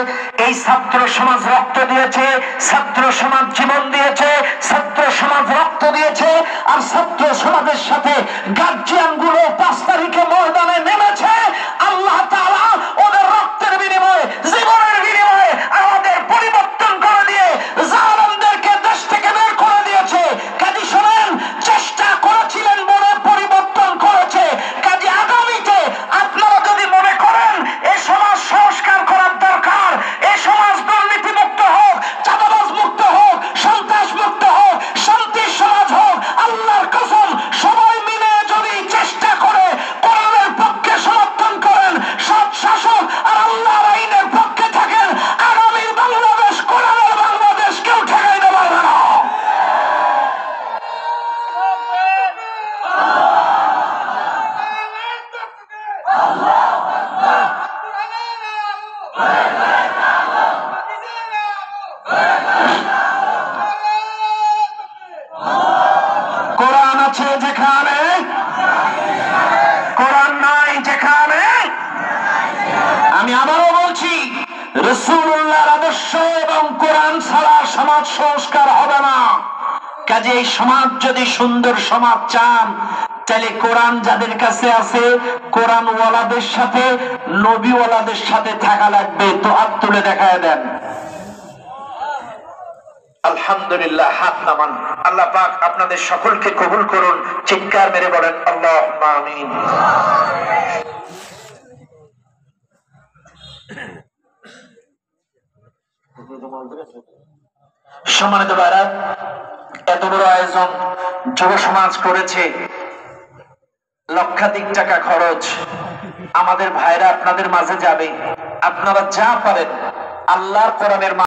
এই ছাত্র সমাজ রক্ত দিয়েছে, ছাত্র সমাজ জীবন দিয়েছে, ছাত্র সমাজ রক্ত দিয়েছে। আর ছাত্র সমাজের সাথে গার্জিয়ান গুলো 5 তারিখে ময়দানে নেমেছে। আল্লাহ তাআলা ওদের রক্তের বিনিময়ে, জীবনের বিনিময়ে আমাদের পরিবর্তন করে দিয়ে জালেমদেরকে দেশ থেকে বের করে দিয়েছে। কাজী শোনেন, চেষ্টা করেছিলেন বলে পরিবর্তন করেছে। কাজী আগামীতে আপনারা যদি মনে করেন এই সমাজ সংস্কার করার দরকার, এই সমাজ দুর্নীতি মুক্ত হোক, চাঁদাবাজ মুক্ত হোক, সন্ত্রাস মুক্ত হোক, শান্তির সমাজ হোক, আল্লাহর কসম সবাই মিলে যদি চেষ্টা করে কোরআনের পক্ষে সমর্থন করেন, সৎ শাসক আর আল্লাহর আইনের পক্ষে থাকেন, আগামীর বাংলাদেশ কোরআনের বাংলাদেশ কেউ ঠেকাইতে পারবে না। কোরআন আছে যেখানে, কোরআন নাই যেখানে। আমি আবারও বলছি, রাসূলুল্লাহর আদর্শ এবং কোরআন ছাড়া সমাজ সংস্কার হবে না। কাজে এই সমাজ যদি সুন্দর সমাজ চান, তাহলে কোরআন যাদের কাছে আছে কোরআন ওয়ালাদের সাথে, নবী ওয়ালাদের সাথে থাকা লাগবে। তো হাত তুলে দেখায় দেন। আলহামদুলিল্লাহ, হাত নামান। আল্লাহ পাক আপনাদের সকলকে কবুল করুন। চিৎকার মেরে বলেন আল্লাহুম্মা আমিন। সম্মানিত ভাইরা, এত বড় আয়োজন যুব সমাজ করেছে, লক্ষাধিক টাকা খরচ। আমাদের ভাইরা আপনাদের মাঝে যাবে, আপনারা যা পারেন আল্লাহর কোরআনের